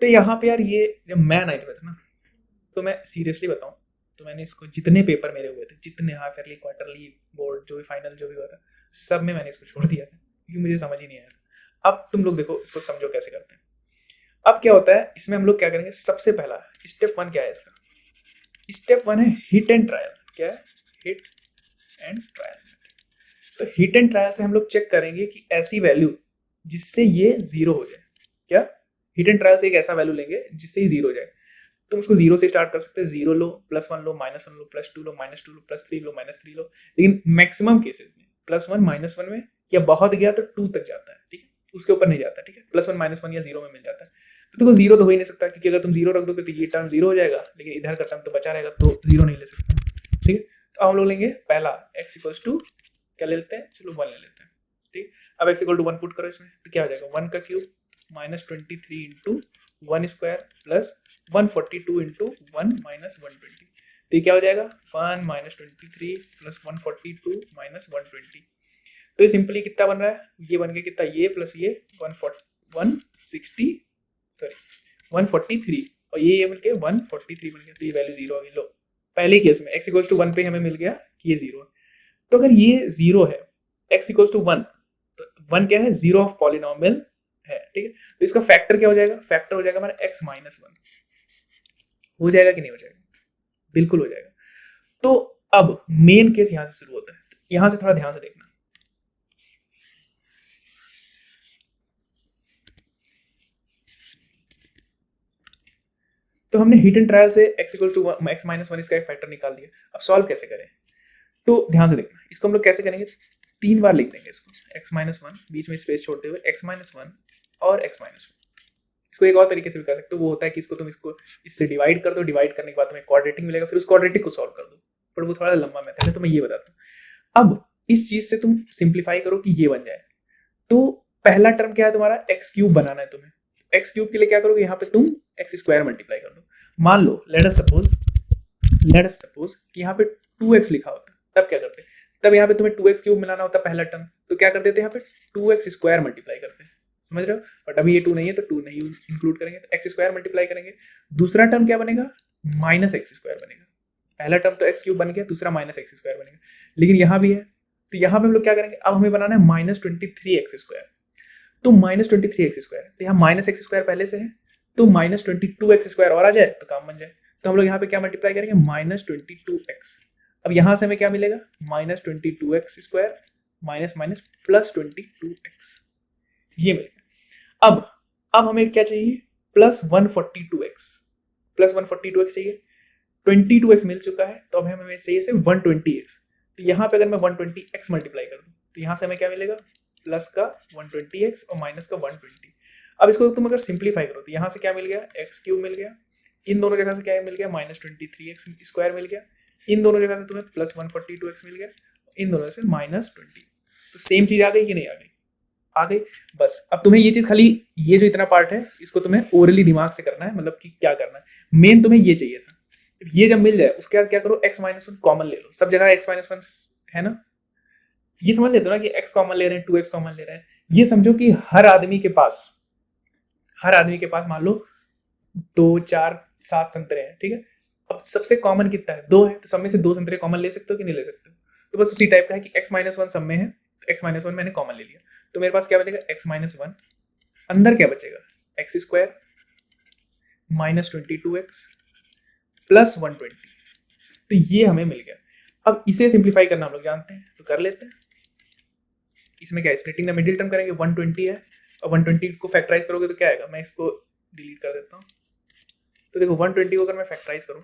तो यहाँ पे यार ये जब मैं नाइन्थ में था ना, तो मैं सीरियसली बताऊं तो मैंने इसको जितने पेपर मेरे हुए थे, जितने हाफ ईयरली, क्वार्टरली, बोर्ड, जो भी फाइनल जो भी हुआ था, सब में मैंने इसको छोड़ दिया था क्योंकि मुझे समझ ही नहीं आया। अब तुम लोग देखो, इसको समझो कैसे करते हैं। अब क्या होता है इसमें, हम लोग क्या करेंगे, सबसे पहला स्टेप वन क्या है इसका, स्टेप वन है हिट एंड ट्रायल। क्या है? Hit and trial. तो हिट एंड ट्रायल से हम लोग चेक करेंगे कि ऐसी वैल्यू जिससे ये जीरो हो जाए। क्या? हिट एंड ट्रायल से एक ऐसा वैल्यू लेंगे जिससे ही जीरो हो जाए। तुम उसको जीरो से स्टार्ट कर सकते हो, zero low, plus one low, minus one low, plus to low, minus to low, plus three low, minus three लो। लेकिन मैक्सिमम केसेस में प्लस वन माइनस वन में या बहुत गया तो टू तक जाता है, ठीक है, उसके ऊपर नहीं जाता, ठीक है। प्लस वन माइनस वन या जीरो में मिल जाता है। तो देखो जीरो तो हो ही नहीं सकता, क्योंकि अगर तुम जीरो रख दोगे तो ये टर्म जीरो हो जाएगा, लेकिन इधर का टर्म तो बचा रहेगा, तो जीरो नहीं ले सकते, ठीक है। तो हम लोग लेंगे पहला x इक्वल्स टू, क्या ले लेते हैं, चलो वन ले लेते हैं, ठीक। अब x equal to one put करो इसमें, तो क्या हो जाएगा, वन का cube minus 23 into one square plus 142 into one minus 120। तो ये क्या हो जाएगा, वन माइनस 23 प्लस 142 माइनस 120। तो ये सिंपली कितना बन रहा है, ये बन गया कितना, ये प्लस ये 160 सॉरी 143, और ये मिल के 143 बन गया। तो ये वैल्यू जीरो आ गई। लो, पहले केस में x इक्वल्स टू वन पे हमें मिल गया कि ये जीरो है। तो अगर ये जीरो है, x इक्वल्स टू वन, तो वन क्या है, जीरो ऑफ पॉलिनोमियल है, ठीक है। तो इसका फैक्टर क्या हो जाएगा, फैक्टर हो जाएगा हमारा x माइनस वन। हो जाएगा कि नहीं हो जाएगा, बिल्कुल हो जाएगा। तो अब मेन केस यहां से शुरू होता है, यहां से थोड़ा ध्यान से देखना। तो हमने हिट एंड ट्रायल से x equal to x minus one इसका एक फैक्टर निकाल दिया। अब सॉल्व कैसे करें, तो ध्यान से देखना। इसको हम लोग कैसे करेंगे, तीन बार लिख देंगे इसको, x माइनस वन, बीच में स्पेस छोड़ते हुए x माइनस वन और x माइनस वन। इसको एक और तरीके से भी कर सकते हो, वो होता है कि इसको तुम इसको इससे डिवाइड कर दो, डिवाइड करने के बाद तुम्हें क्वाड्रेटिक मिलेगा, फिर उस क्वाड्रेटिक को सॉल्व कर दो, पर वो थोड़ा लंबा मेथड है, तो मैं ये बताता हूँ। अब इस चीज से तुम सिंप्लीफाई करो कि ये बन जाए। तो पहला टर्म क्या है तुम्हारा, एक्स क्यूब बनाना है तुम्हें। एक्स क्यूब के लिए क्या करोगे, यहाँ पे तुम एक्स स्क्वायर मल्टीप्लाई कर दो। मान लो लेट अस सपोज कि यहाँ पे 2x लिखा होता, तब क्या करते, तब यहाँ पे तुम्हें 2x क्यूब मिलाना होता पहला टर्म, तो क्या कर देते यहाँ पे 2x स्क्वायर मल्टीप्लाई करते हैं, समझ रहे हो। बट अभी ये 2 नहीं है तो 2 नहीं इंक्लूड करेंगे, तो एक्स स्क्वायर मल्टीप्लाई करेंगे। दूसरा टर्म क्या बनेगा, माइनस एक्स स्क्वायर बनेगा। पहला टर्म तो एक्स क्यूब बन गया, दूसरा माइनस एक्स स्क्वायर बनेगा। लेकिन यहाँ भी है, तो यहाँ पे हम लोग क्या करेंगे, अब हमें बनाना है माइनस 23 एक्स स्क्वायर। तो माइनस 23 एक्स स्क्वायर, तो यहाँ माइनस एक्स स्क्वायर पहले से है, तो माइनस 22 एक्स स्क्वायर और आ जाए तो काम बन जाए। तो हम लोग यहाँ पे क्या मल्टीप्लाई करेंगे, माइनस 22x। अब यहाँ से हमें क्या मिलेगा, minus 22x square minus minus plus 22x, ये मिलेगा। अब हमें क्या चाहिए, प्लस 142x, प्लस 142x चाहिए। 22x मिल चुका है, तो अब हमें चाहिए सिर्फ 120x। तो यहाँ पे अगर मैं 120x मल्टीप्लाई कर दूँ तो यहाँ से हमें क्या मिलेगा, प्लस का 120x और माइनस का 120। अब इसको तुम अगर सिंप्लीफाई करो तो यहाँ से क्या मिल गया, एक्स क्यूब मिल गया, इन दोनों जगह से क्या मिल गया, माइनस 23x स्क्वायर मिल गया, इन दोनों जगह से तुम्हें प्लस 142x मिल गया, इन दोनों से माइनस 20। तो सेम चीज आ गई कि नहीं आ गई, आ गई। बस अब तुम्हें ये चीज खाली, ये जो इतना पार्ट है इसको तुम्हें ओरली दिमाग से करना है, मतलब कि क्या करना है, मेन तुम्हें ये चाहिए था। ये जब मिल जाए उसके बाद क्या करो, x माइनस वन कॉमन ले लो, सब जगह x माइनस वन है ना, ये समझ लेते हो ना कि x कॉमन ले रहे हैं, 2x कॉमन ले रहे हैं। ये समझो कि हर आदमी के पास मान लो 2 4 7 संतरे हैं, ठीक है। अब सबसे कॉमन कितना है, 2 है, तो सब में से 2 संतरे कॉमन ले सकते हो कि नहीं ले सकते हो। तो बस उसी टाइप का है कि x माइनस वन सब में है, तो x माइनस वन मैंने कॉमन ले लिया, तो मेरे पास क्या बचेगा, x माइनस वन, अंदर क्या बचेगा, x square minus 22x plus 120। तो ये हमें मिल गया। अब इसे सिंप्लीफाई करना हम लोग जानते हैं, तो कर लेते हैं। इसमें क्या है, स्प्लिटिंग द मिडिल टर्म करेंगे, 120 है और 120 को फैक्टराइज करोगे तो क्या आएगा, मैं इसको डिलीट कर देता हूँ। तो देखो 120 को अगर मैं फैक्टराइज करूँ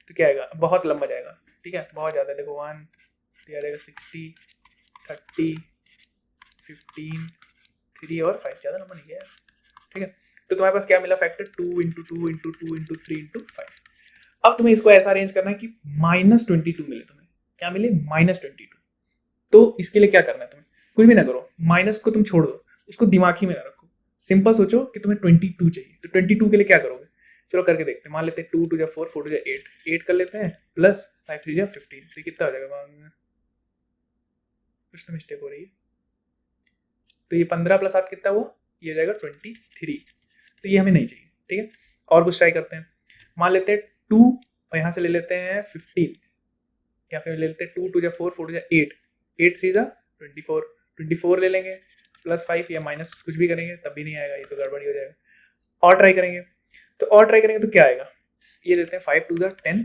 तो क्या आएगा, बहुत लंबा जाएगा, ठीक है, बहुत ज़्यादा। देखो 1 तो आ जाएगा 60, 30, 15, 3 और 5, ज़्यादा नंबर नहीं है यार, ठीक है। तो तुम्हारे पास क्या मिला फैक्टर, 2 × 2 × 2 × 3 × 5। अब तुम्हें इसको ऐसा अरेंज करना है कि -22 मिले तुम्हें, क्या मिले, -22। तो इसके लिए क्या करना है तुम्हें, कुछ भी ना करो, माइनस को तुम छोड़ दो, उसको दिमाग ही में ना रखो, सिंपल सोचो कि तुम्हें 22 चाहिए, तो 22 के लिए क्या करोगे, चलो करके देखते हैं। मान लेते हैं 2 × 2 = 4, 4 × 2 = 8, 8 कर लेते हैं, प्लस 5 × 3 = 15, तो कितना हो जाएगा, कुछ तो मिस्टेक हो रही है, तो ये 15 + 8 कितना हुआ, ये हो जाएगा 23, तो ये हमें नहीं चाहिए, ठीक है। और कुछ ट्राई करते हैं, मान लेते हैं 2 और यहाँ से ले लेते हैं 15, या फिर ले लेते हैं 2 × 2 = 4, 4 × 2 = 8, 8 × 3 = 24, 24 ले लेंगे, प्लस 5 या माइनस कुछ भी करेंगे तब भी नहीं आएगा, ये तो गड़बड़ी हो जाएगा। और ट्राई करेंगे, तो क्या आएगा, ये लेते हैं 5 × 2 = 10,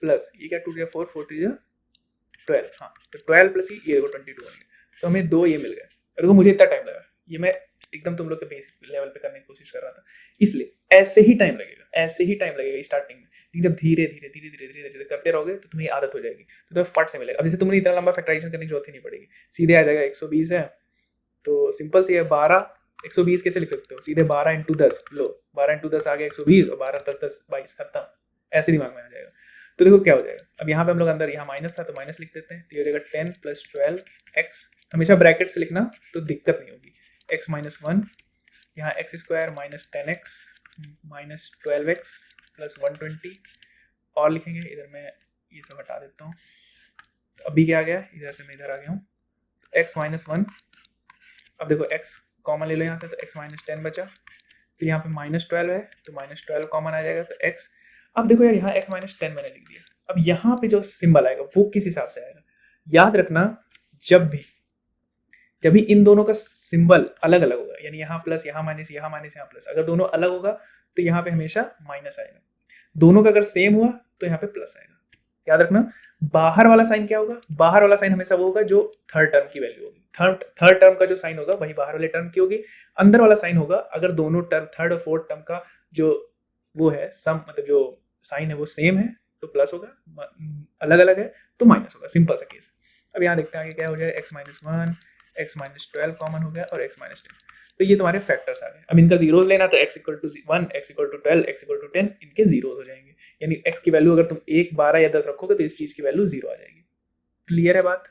प्लस ये क्या 2 × 4, 4 × 3 = 12, हाँ तो 12 प्लस ये देखो 22 बन गया, तो हमें 2 ये मिल गए। और देखो मुझे इतना टाइम लगा, ये मैं एकदम तुम लोग के बेसिक लेवल पे करने की कोशिश कर रहा था, इसलिए ऐसे ही टाइम लगेगा स्टार्टिंग में, लेकिन जब धीरे धीरे करते रहोगे तो तुम्हें आदत हो जाएगी, तो तुम्हें फट से मिलेगा। अब जैसे तुमने इतना लंबा फैक्टराइजेशन करने की जरूरत ही नहीं पड़ेगी, सीधे आ जाएगा 120 है, तो सिंपल सी है 12, 120 कैसे लिख सकते हो, सीधे 12 × 10, लो 12 × 10 आ गया 120, और 12 × 10 = 10, 22, खत्म, ऐसे दिमाग में आ जाएगा। तो देखो क्या हो जाएगा, अब यहाँ पे हम लोग अंदर, यहाँ माइनस था तो माइनस लिख देते हैं, तो ये हो जाएगा 10 + 12x, हमेशा ब्रैकेट से लिखना तो दिक्कत नहीं होगी, x - 1, यहाँ x² - 10x - 12x + 120, और लिखेंगे इधर, मैं ये सब हटा देता हूँ, तो अभी क्या आ गया, इधर से मैं इधर आ गया हूँ, तो x - 1, अब देखो x कॉमन ले लो यहाँ से, तो x - 10 बचा, फिर यहाँ पे -12 है तो -12 कॉमन आ जाएगा, तो x, अब देखो यार यहाँ x - 10 मैंने लिख दिया, अब यहाँ पे जो सिंबल आएगा वो किस हिसाब से आएगा, याद रखना, जब भी इन दोनों का सिंबल अलग अलग होगा, यानी यहाँ प्लस, यहाँ माइनस, यहाँ माइनस, यहाँ प्लस, अगर दोनों अलग होगा तो यहाँ पे हमेशा माइनस आएगा, दोनों का अगर सेम हुआ तो यहाँ पे प्लस आएगा। याद रखना, बाहर वाला साइन क्या होगा, बाहर वाला साइन हमेशा वो होगा जो थर्ड टर्म की वैल्यू होगी, थर्ड टर्म का जो साइन होगा वही बाहर वाले टर्म की होगी, अंदर वाला साइन होगा अगर दोनों टर्म, थर्ड और फोर्थ टर्म का जो वो है सम, मतलब जो साइन है वो सेम है तो प्लस होगा, अलग अलग है तो माइनस होगा, सिंपल सा केस। अब यहाँ देखते हैं आगे क्या हो जाए, x - 1, x - 12 कॉमन हो गया, और x - 10, तो ये तुम्हारे फैक्टर्स आ गए। अब इनका जीरोस लेना, तो x = 1, x = 12, x = 10, इनके जीरोस हो जाएंगे, यानी x की वैल्यू अगर तुम 1, 12 या 10 रखोगे तो इस चीज की वैल्यू 0 आ जाएगी। क्लियर है बात,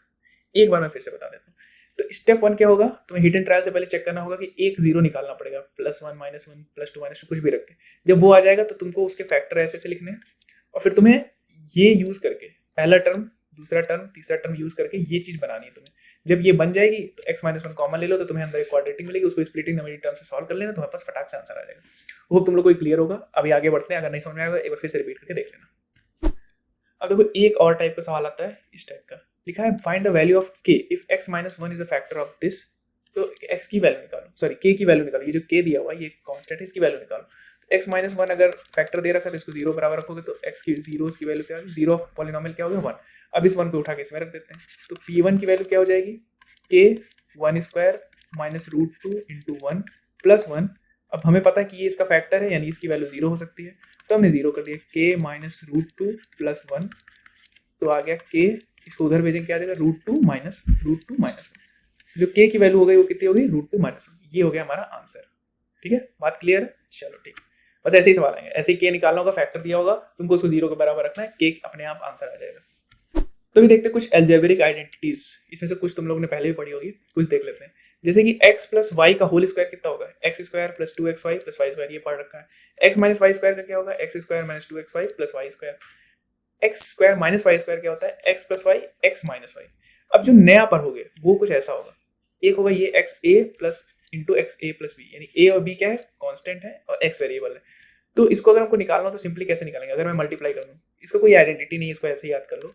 एक बार मैं फिर से बता देता हूँ। तो स्टेप 1 क्या होगा, तुम्हें हिडन ट्रायल से पहले चेक करना होगा कि एक 0 निकालना पड़ेगा, +1, -1, +2, -2 कुछ भी रख के, जब वो आ जाएगा तो तुमको उसके फैक्टर ऐसे से लिखने हैं, और फिर तुम्हें ये यूज करके पहला टर्म, दूसरा टर्म, तीसरा टर्म यूज करके ये चीज बनानी है तुम्हें। जब ये बन जाएगी तो x - 1 कॉमन ले लो, तो तुम्हें अंदर एक क्वाड्रेटिक मिलेगी, उसको स्प्लिटिंग नंबरिंग टर्म से सॉल्व कर लेना, तुम्हारे पास फटाक से आंसर आ जाएगा। होप तुम लोग को क्लियर होगा। अभी आगे बढ़ते हैं, अगर नहीं समझ में आएगा एक बार फिर से रिपीट करके देख लेना। अब देखो एक और टाइप का सवाल आता है इस टाइप का, लिखा है find the value of k if x - 1 is a factor of this, तो x की वैल्यू निकालो, सॉरी k की वैल्यू निकालो, ये जो k दिया हुआ है ये कांस्टेंट है, इसकी वैल्यू निकालो। x - 1 अगर फैक्टर दे रखा है तो इसको 0 बराबर रखोगे तो x की जीरोस की वैल्यू क्या होगी, 0 ऑफ पॉलिनोमियल क्या होगा 1। अब इस 1 को उठा के इसमें रख देते हैं, तो p1 की वैल्यू क्या हो जाएगी, k 1² - √2 × 1 + 1। अब हमें पता है कि ये इसका फैक्टर है, यानी इसकी वैल्यू 0 हो सकती है, तो हमने 0 कर दिया, k - √2 + 1, तो आ गया k, इसको उधर भेजेंगे क्या आ जाएगा, √2 - √2 - 1, जो k की वैल्यू हो गई वो कितनी हो गई, √2 - 1, ये हो गया हमारा आंसर। ठीक है, बात क्लियर है, चलो ठीक, बस ऐसे ही सवाल आएंगे, ऐसे ही k निकालना होगा, फैक्टर दिया होगा, तुमको उसको 0 के बराबर रखना है, k अपने आप आंसर आ जाएगा। तो भी देखते हैं कुछ एल्जेब्रिक आइडेंटिटीज, इसमें से कुछ तुम लोग ने पहले भी पढ़ी होगी, कुछ देख लेते हैं। जैसे कि x + y का होल स्क्वायर कितना होगा, x² + 2xy + y², ये पढ़ रखा है। x - y² का क्या होगा, x² - 2xy + y²। x² - y² क्या होता है, x + y x - y। अब जो नया पढ़ोगे वो कुछ ऐसा होगा, एक होगा ये xa + xa + b, यानी a और b क्या है, कांस्टेंट है, और x वेरिएबल है। तो इसको अगर हमको निकालना हो तो सिंपली कैसे निकालेंगे, अगर मैं मल्टीप्लाई कर दूं, इसका कोई आइडेंटिटी नहीं है, इसको ऐसे ही याद कर लो,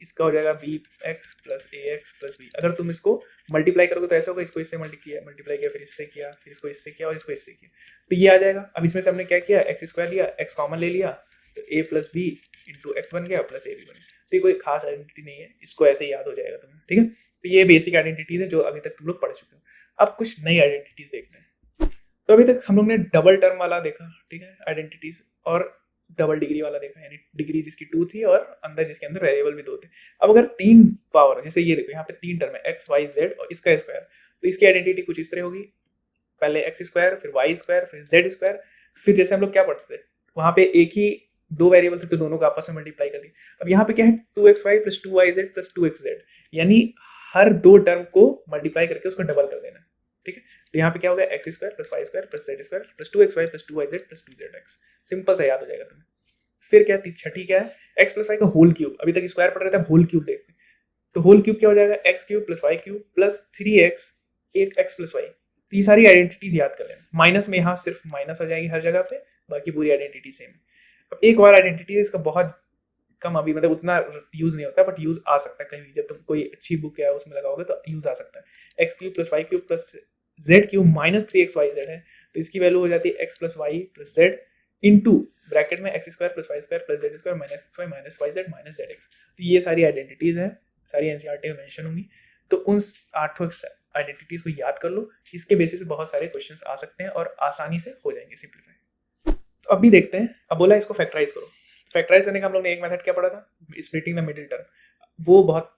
इसका हो जाएगा bx + ax + b। अगर तुम इसको मल्टीप्लाई करोगे तो ऐसा होगा, इसको इससे मल्टीप्लाई किया, फिर इससे किया, फिर इसको इससे किया, और इसको इससे किया, तो ये आ जाएगा। अब इसमें से हमने क्या किया, x² लिया, x कॉमन ले लिया, तो a + b × x बन गया, + ab बन गया। तो ये कोई खास आइडेंटिटी नहीं है, इसको ऐसे ही याद हो जाएगा तुम्हें। ठीक है, तो ये बेसिक आइडेंटिटीज है जो अभी तक तुम लोग पढ़ चुके हो। अब कुछ नई आइडेंटिटीज देखते हैं। तो अभी तक हम लोग ने डबल टर्म वाला देखा, ठीक है, आइडेंटिटीज, और डबल डिग्री वाला देखा, यानी डिग्री जिसकी 2 थी और अंदर जिसके अंदर वेरिएबल भी 2 थे। अब अगर 3 पावर, जैसे ये देखो यहाँ पे 3 टर्म है एक्स वाई जेड और इसका स्क्वायर, तो इसकी आइडेंटिटी कुछ इस तरह होगी, पहले एक्स स्क्वायर फिर वाई स्क्वायर फिर जेड स्क्वायर, फिर जैसे हम लोग क्या पढ़ते थे वहाँ पे एक ही 2 वेरिएबल थे तो दोनों को आपस में मल्टीप्लाई कर दी। अब यहाँ पे क्या है 2xy plus 2yz plus 2xz, यानी हर 2 टर्म को मल्टीप्लाई करके उसको डबल कर देना, ठीक है। तो यहाँ पे क्या होगा x square plus y square plus z square plus 2xy plus 2yz plus 2zx, simple सा याद हो जाएगा तुम्हें। फिर क्या छठी क्या है एक्स प्लस वाई का होल क्यूब, अभी तक स्क्वायर पढ़ रहे थे, अब होल क्यूब देखते हैं। तो होल क्यूब क्या हो जाएगा x cube plus y cube plus 3x एक एक्स प्लस वाई। तो ये सारी आइडेंटिटीज याद कर लेना, माइनस में यहाँ सिर्फ माइनस आ जाएगी हर जगह पे, बाकी पूरी आइडेंटिटी सेम है। अब एक और आइडेंटिटी है, इसका बहुत कम अभी मतलब उतना यूज नहीं होता, बट यूज आ सकता है कहीं, जब तुम कोई अच्छी बुक है उसमें लगाओगे तो यूज आ सकता है। X cube plus y cube plus z cube minus 3xyz है, तो इसकी वैल्यू हो जाती है x plus y plus z into bracket में x square plus y square plus z square minus x y minus y z minus z x. तो ये सारी आइडेंटिटीज हैं, सारी एनसीईआरटी में मेंशन होंगी, तो उन 8 आइडेंटिटीज को याद कर लो, इसके बेसिस पे बहुत सारे क्वेश्चंस आ सकते हैं और आसानी से हो जाएंगे सिंप्लीफाई। तो अब भी देखते हैं, अब बोला इसको फैक्टराइज करो। फैक्टराइज करने का हम लोग ने एक मेथड क्या पढ़ा था, स्प्लिटिंग द मिडिल टर्म, वो बहुत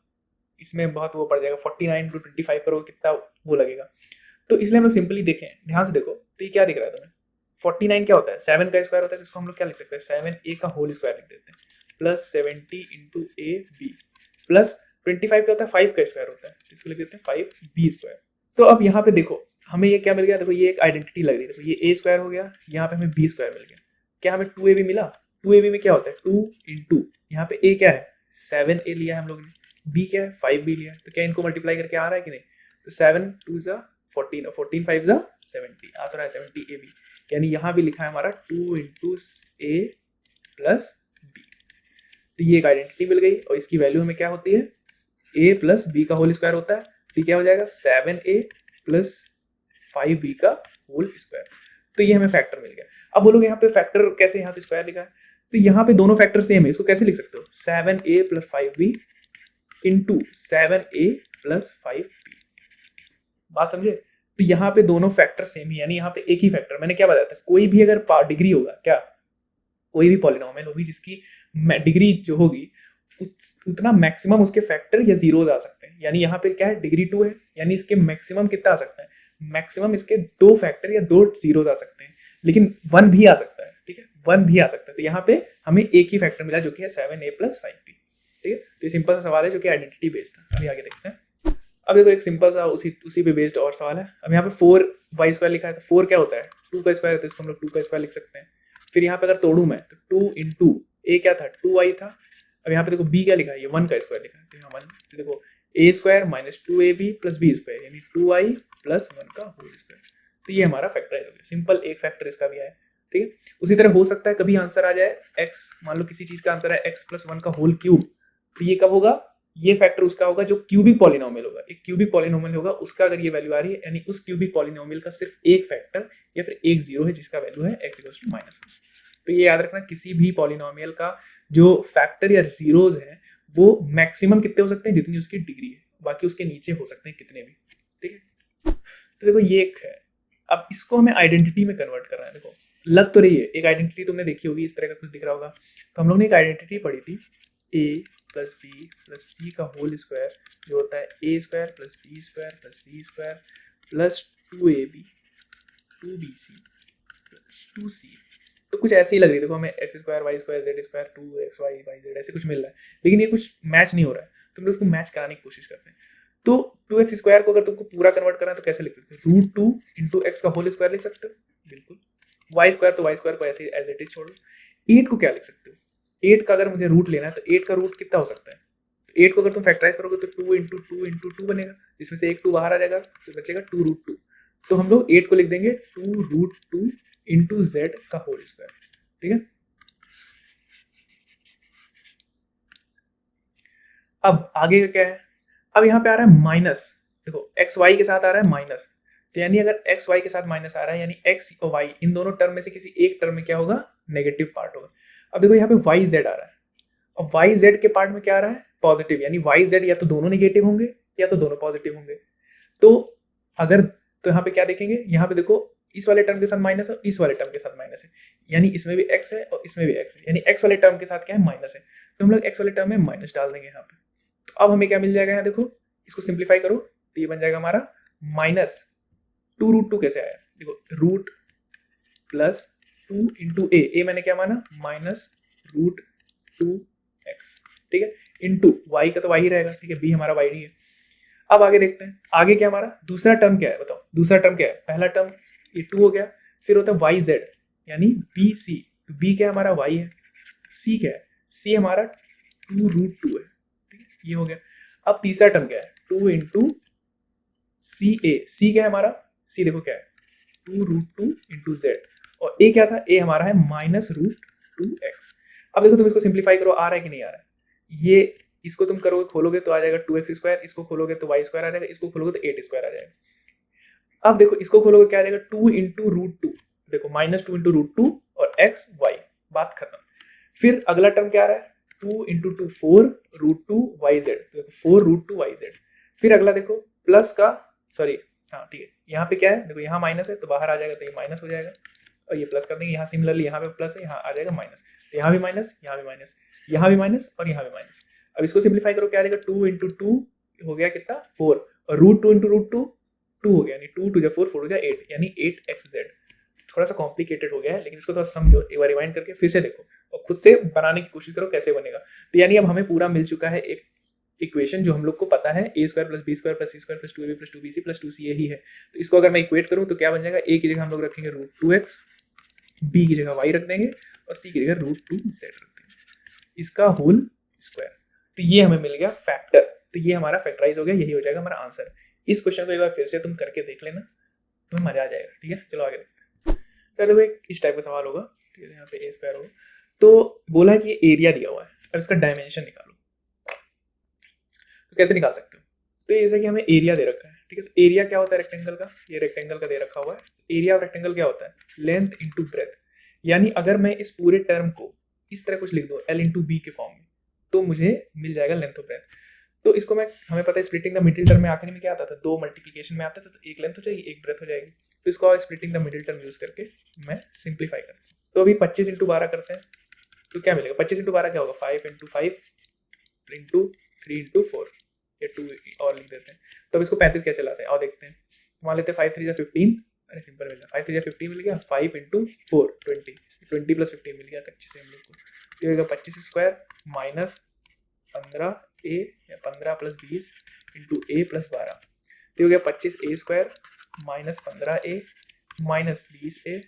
इसमें बहुत वो पड़ जाएगा, 49 टू 25 करोगे कितना वो लगेगा, तो इसलिए हम लोग सिंपली देखें, ध्यान से देखो। तो ये क्या दिख रहा है तुम्हें, 49 क्या होता है 7 का स्क्वायर होता है, इसको हम लोग क्या लिख सकते हैं 7a का होल स्क्वायर लिख देते हैं plus 70 into A B plus 25 क्या होता है 5 का स्क्वायर होता है, इसको लिख देते हैं 5b स्क्वायर। तो अब यहाँ पे देखो हमें ये क्या मिल गया, देखो ये एक आइडेंटिटी लग रही है, देखो ये a स्क्वायर हो गया, यहाँ पे हमें b स्क्वायर मिल गया, क्या हमें 2ab मिला, 2ab में क्या होता है 2 इंटू यहाँ पे a क्या है 7a लिया है हम लोग ने, b क्या है 5b लिया है, तो क्या इनको मल्टीप्लाई करके आ रहा है कि नहीं, तो 7 2 जा 14 और 14 5 जा 70 आ तो रहा है 70ab, यानी यहाँ भी लिखा है हमारा 2 इंटू a प्लस b। तो ये एक आइडेंटिटी मिल गई और इसकी वैल्यू हमें क्या होती है a प्लस b का होल स्क्वायर होता है, तो क्या हो जाएगा 7a प्लस 5b का होल स्क्वायर। तो ये हमें फैक्टर मिल गया। अब बोलोगे यहाँ पे फैक्टर कैसे, यहाँ तो स्क्वायर लिखा है, तो यहाँ पे दोनों फैक्टर सेम है, इसको कैसे लिख सकते हो 7a plus 5b into 7a plus 5b, बात समझे। तो यहाँ पे दोनों फैक्टर सेम ही, यानी यहाँ पे एक ही फैक्टर, मैंने क्या बताया था, कोई भी अगर डिग्री होगा, क्या कोई भी पॉलिनोमियल होगी जिसकी डिग्री जो होगी उतना मैक्सिमम उसके फैक्टर या जीरोज आ सकते हैं, यानी यहाँ पे क्या है डिग्री 2 है, यानी इसके मैक्सिमम कितना आ सकता है, मैक्सिमम इसके 2 फैक्टर या 2 जीरोज आ सकते हैं, लेकिन 1 भी आ सकता है, ठीक है 1 भी आ सकता है। तो यहाँ पे हमें एक ही फैक्टर मिला जो कि है 7a प्लस 5b, ठीक है। तो ये सिंपल सा सवाल है जो कि आइडेंटिटी बेस्ड है। अभी आगे देखते हैं। अब देखो एक सिंपल सा उसी पे बेस्ड और सवाल है। अब यहाँ पे 4y स्क्वायर लिखा है, तो 4 क्या होता है 2 का स्क्वायर है, तो इसको हम लोग 2 का स्क्वायर लिख सकते हैं। फिर यहाँ पे अगर तोड़ू मैं तो 2 इंटू a क्या था 2y था, अब यहाँ पे देखो b क्या लिखा है, ये 1 का स्क्वायर लिखा है, तो यहाँ 1, तो देखो a square minus 2ab plus b square यानी 2y प्लस 1 का होल स्क्वायर। तो ये हमारा फैक्टराइज हो गया, सिंपल एक फैक्टर इसका भी आया, ठीक है। उसी तरह हो सकता है कभी आंसर आ जाए x, मान लो किसी चीज का आंसर है x प्लस 1 का होल क्यूब, तो ये कब होगा, ये फैक्टर उसका होगा जो क्यूबिक पॉलिनोमियल होगा, एक क्यूबिक पॉलिनोमियल होगा उसका अगर ये वैल्यू आ रही है, यानी उस क्यूबिक पॉलिनोमियल का सिर्फ एक फैक्टर या फिर एक जीरो है जिसका वैल्यू है x इक्वल्स टू -1। तो ये याद रखना, किसी भी पॉलिनोमियल का जो फैक्टर या जीरोज है वो मैक्सिमम कितने हो सकते हैं जितनी उसकी डिग्री है, बाकी उसके नीचे हो सकते हैं कितने भी, ठीक है। तो देखो ये एक है, अब इसको हमें आइडेंटिटी में कन्वर्ट करना है। देखो लग तो रही है, एक आइडेंटिटी तुमने देखी होगी, इस तरह का कुछ दिख रहा होगा। तो हम लोग ने एक आइडेंटिटी पढ़ी थी a plus B plus C का होल स्क्वायर जो होता है a square plus B square plus C square plus 2ab 2bc plus 2c। तो कुछ ऐसे ही लग रही है, देखो हमें x square y square z square 2xy ऐसे कुछ मिल रहा है, लेकिन ये कुछ मैच नहीं हो रहा है, तो हम लोग उसको मैच कराने की कोशिश करते हैं। तो 2x स्क्वायर को अगर तुमको पूरा कन्वर्ट करना है तो कैसे लिख सकते हो, √2 इंटू एक्स का होल स्क्वायर लिख सकते हो, बिल्कुल। वाई स्क्वायर तो वाई स्क्वायर को ऐसे एज इट इज छोड़ो। 8 को क्या लिख सकते हो, 8 का अगर मुझे रूट लेना है तो 8 का रूट कितना हो सकता है, 8 को अगर तुम फैक्टराइज करोगे तो 2 इंटू 2 इंटू 2 बनेगा, जिसमें से एक 2 बाहर आ जाएगा तो बचेगा 2√2। तो हम लोग 8 को लिख देंगे 2√2 इंटू जेड का होल स्क्वायर, ठीक है। अब आगे का क्या है, अब यहाँ पे आ रहा है माइनस, देखो एक्स वाई के साथ आ रहा है माइनस, तो यानी अगर एक्स वाई के साथ माइनस आ रहा है यानी एक्स और वाई इन दोनों टर्म में से किसी एक टर्म में क्या होगा, नेगेटिव पार्ट होगा। अब देखो यहाँ पे वाई जेड आ रहा है और वाई जेड के पार्ट में क्या आ रहा है, पॉजिटिव, यानी वाई जेड या तो दोनों नेगेटिव होंगे या तो दोनों पॉजिटिव होंगे। तो अगर तो यहाँ पे क्या देखेंगे, यहाँ पे देखो इस वाले टर्म के साथ माइनस है और इस वाले टर्म के साथ माइनस है, यानी इसमें भी x है और इसमें भी x है, यानी x वाले टर्म के साथ क्या है माइनस है, तो हम लोग x वाले टर्म में माइनस डाल देंगे यहाँ पे। तो अब हमें क्या मिल जाएगा यहाँ देखो, इसको सिंप्लीफाई करो तो ये बन जाएगा हमारा माइनस 2√2 कैसे आया, देखो रूट प्लस 2 इंटू ए मैंने क्या माना माइनस √2x, ठीक है, इंटू y का तो y ही रहेगा, ठीक है, b हमारा y नहीं है। अब आगे देखते हैं, आगे क्या हमारा दूसरा टर्म क्या है बताओ, दूसरा टर्म क्या है, पहला टर्म ये 2 हो गया, फिर होता है yz यानी bc, तो b क्या है हमारा y है, c क्या है, c हमारा 2√2 है, ठीक है, ये हो गया। अब तीसरा टर्म क्या है 2 इंटू c क्या है हमारा, c देखो क्या है 2√2 इंटू z, और a क्या था, a हमारा है -√2x। अब देखो तुम इसको सिंप्लीफाई करो, आ रहा है कि नहीं आ रहा है, ये इसको तुम करोगे खोलोगे तो आ जाएगा 2x², इसको खोलोगे तो y² आ जाएगा, इसको खोलोगे तो 8² आ जाएगा। अब देखो इसको खोलोगे क्या आ जाएगा 2 इंटू √2, देखो -2 इंटू √2 और x y, बात खत्म। फिर अगला टर्म क्या आ रहा है 2 इंटू 2 4√2yz, तो देखो 4√2yz। फिर अगला देखो प्लस का, सॉरी हाँ ठीक है, यहाँ पे क्या है देखो, यहाँ माइनस है तो बाहर आ जाएगा तो ये माइनस हो जाएगा, और ये प्लस कर देंगे, यहाँ सिमिलरली यहाँ पे प्लस है, यहाँ आ जाएगा माइनस, तो यहाँ भी माइनस, यहाँ भी माइनस, यहाँ भी माइनस और यहाँ भी माइनस। अब इसको सिंप्लीफाई करो क्या आ जाएगा 2 इंटू 2 हो गया कितना 4, और √2 इंटू √2 2 हो गया, यानी 2 2 जा 4 4 हो जा 8, यानी 8xz। थोड़ा सा कॉम्प्लिकेटेड हो गया है, लेकिन इसको थोड़ा समझो, एक बार रिवाइंड करके फिर से देखो और खुद से बनाने की कोशिश करो कैसे बनेगा। तो यानी अब हमें पूरा मिल चुका है एक इक्वेशन जो हम लोग को पता है a² + b² + c² + 2ab + 2bc + 2ca ही है। तो इसको अगर मैं इक्वेट करूँ तो क्या बन जाएगा, a की जगह हम लोग रखेंगे √2x, b की जगह y रख देंगे और c की जगह √2z रख देंगे, इसका होल स्क्वायर। तो ये हमें मिल गया फैक्टर, तो ये हमारा फैक्टराइज हो गया, यही हो जाएगा हमारा आंसर। इस क्वेश्चन को एक बार फिर से तुम करके देख लेना, तुम्हें मजा आ जाएगा, ठीक है। चलो आगे देखते हैं। तो देखो एक इस टाइप का सवाल होगा, ठीक है, यहाँ पे a² होगा, तो बोला है कि ये एरिया दिया हुआ है, अब इसका डायमेंशन निकालो। तो कैसे निकाल सकते हो, तो जैसे कि हमें एरिया दे रखा है, ठीक है, तो एरिया क्या होता है रेक्टेंगल का, ये रेक्टेंगल का दे रखा हुआ है। एरिया ऑफ रेक्टेंगल क्या होता है, लेंथ इंटू ब्रेथ, यानी अगर मैं इस पूरे टर्म को इस तरह कुछ लिख दो L इंटू बी के फॉर्म में, तो मुझे मिल जाएगा लेंथ ऑफ ब्रेथ। तो इसको मैं, हमें पता है स्प्लिटिंग द मिडिल टर्म में आखिरी में क्या आता था, 2 मल्टीप्लिकेशन में आता था, तो एक लेंथ हो जाएगी एक ब्रेथ हो जाएगी। तो इसको splitting the middle term use करके मैं सिंप्लीफाई करता हूँ। तो अभी 25 इंटू 12 करते हैं, तो क्या मिलेगा 25 इंटू 12 क्या होगा 5 इंटू 5 इंटू 3 इंटू 4, ये 2 और लिख देते हैं। तो अब इसको 35 कैसे लाते हैं और देखते हैं। मान लेते हैं 5 3 15, अरे सिंपल मिल गया, 5 3 15 मिल गया, 5 इंटू 4 20 प्लस 15 मिल गया कच्चे से हम लोग को, तो होगा 25² माइनस 15a या 15 प्लस 20 इंटू a प्लस 12, तो हो गया 25a² minus 15a minus 20a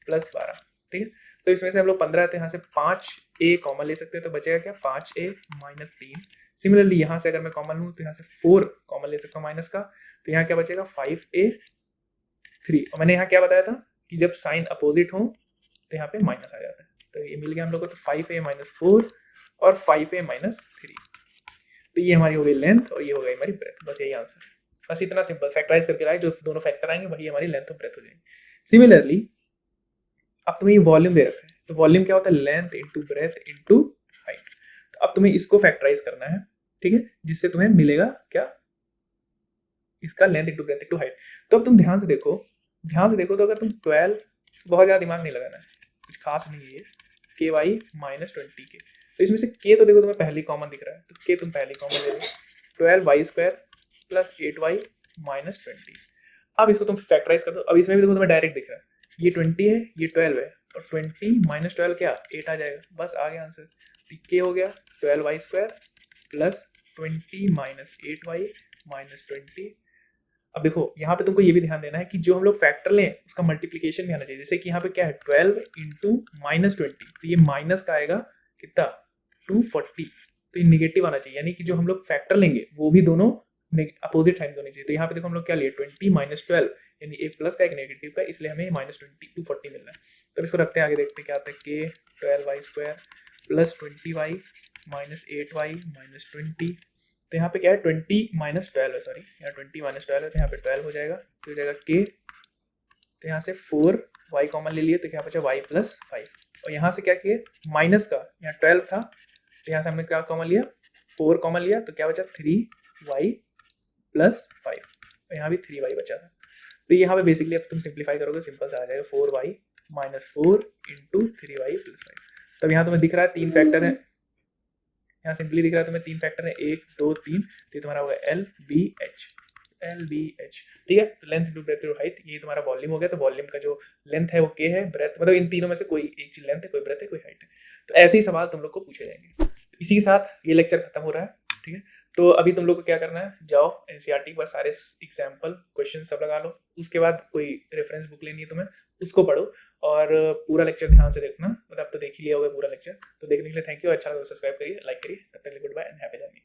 plus 12, ठीक है। तो इसमें से हम लोग 15 तो यहाँ से 5a कॉमन ले सकते हैं, तो बचेगा क्या 5a माइनस 3। सिमिलरली यहाँ से अगर मैं कॉमन लूँ तो यहाँ से 4 कॉमन ले सकता हूँ माइनस का, तो यहाँ क्या बचेगा 5a 3, और मैंने यहाँ क्या बताया था कि जब साइन अपोजिट हो तो यहाँ पे माइनस आ जाता है, तो ये मिल गया हम लोग को, तो 5a माइनस 4 और 5a माइनस 3, तो ये हमारी हो गई लेंथ और ये हो गई हमारी ब्रेथ, बस यही आंसर। बस इतना सिंपल, फैक्टराइज करके लाए, जो दोनों फैक्टर आएंगे वही हमारी लेंथ और ब्रेथ हो जाएगी। सिमिलरली अब तुम्हें ये वॉल्यूम दे रखा है, तो वॉल्यूम क्या होता है length into breadth into height. तो अब तुम्हें इसको फैक्टराइज करना है, ठीक है, जिससे तुम्हें मिलेगा क्या, इसका length into breadth into height. तो अब तुम ध्यान से देखो, तो अगर तुम 12, बहुत ज़्यादा दिमाग नहीं लगाना है, कुछ खास नहीं है ये, के वाई माइनस 20k, तो इसमें से k तो देखो तुम्हें पहली कॉमन दिख रहा है, तो k तुम पहली कॉमन ले लो, 12y² प्लस 8y माइनस 20। अब इसको तुम फैक्टराइज कर दो, अब इसमें भी देखो तुम्हें डायरेक्ट दिख रहा है, ये 20 है ये 12 है, और 20 माइनस 12 क्या 8 आ जाएगा, बस आ गया आंसर। तो k हो गया 12y² plus 20 minus 8y minus 20। अब देखो यहाँ पे तुमको ये भी ध्यान देना है कि जो हम लोग फैक्टर लें उसका मल्टीप्लिकेशन भी आना चाहिए, जैसे कि यहाँ पे क्या है 12 इंटू माइनस 20, तो ये माइनस का आएगा कितना 240, तो ये निगेटिव आना चाहिए, यानी कि जो हम लोग फैक्टर लेंगे वो भी दोनों अपोजिट साइन होनी चाहिए। तो यहाँ पे देखो हम लोग क्या लिए 20 माइनस 12, यानी एक प्लस का एक नेगेटिव का, इसलिए हमें माइनस 20 240 मिल रहा है। तो इसको रखते हैं आगे, देखते हैं क्या आता है, के 12y² plus 20y minus 8y minus 20, तो यहाँ पे क्या है 20 माइनस 12 है, सॉरी यहाँ 20 माइनस 12 है, तो यहाँ पे 12 हो जाएगा, तो हो जाएगा के, तो यहाँ से 4y कॉमन ले लिए, तो क्या बचा y प्लस 5, और यहाँ से क्या किए माइनस का, यहाँ 12 था तो यहाँ से हमने क्या कॉमन लिया 4 कॉमन लिया, तो क्या बचा 3y प्लस 5, और यहाँ भी 3y बचा था। तो यहाँ पे बेसिकली अब तुम सिंप्लीफाई करोगे, सिंपल सा आ जाएगा 4y minus 4 into 3y plus 5। तब यहाँ तुम्हें दिख रहा है 3 फैक्टर है, यहाँ सिंपली दिख रहा है तुम्हें 3 फैक्टर है, 1 2 3, तो ये तुम्हारा होगा LBH। ठीक है, तो length into breadth into height, ये तुम्हारा वॉल्यूम हो गया। तो वॉल्यूम का जो लेंथ है वो K है, ब्रेथ मतलब इन तीनों में से कोई एक चीज लेंथ है, कोई ब्रेथ है, कोई हाइट है। तो ऐसे ही सवाल तुम लोग को पूछे जाएंगे। इसी के साथ ये लेक्चर खत्म हो रहा है। ठीक है, तो अभी तुम लोग को क्या करना है, जाओ एनसीईआरटी पर सारे एग्जाम्पल क्वेश्चन सब लगा लो, उसके बाद कोई रेफरेंस बुक लेनी है तुम्हें, उसको पढ़ो और पूरा लेक्चर ध्यान से देखना। मतलब अब तो देख ही लिया होगा पूरा लेक्चर। तो देखने के लिए थैंक यू, अच्छा लगा तो सब्सक्राइब करिए, लाइक करिए। तब तक goodbye and happy learning.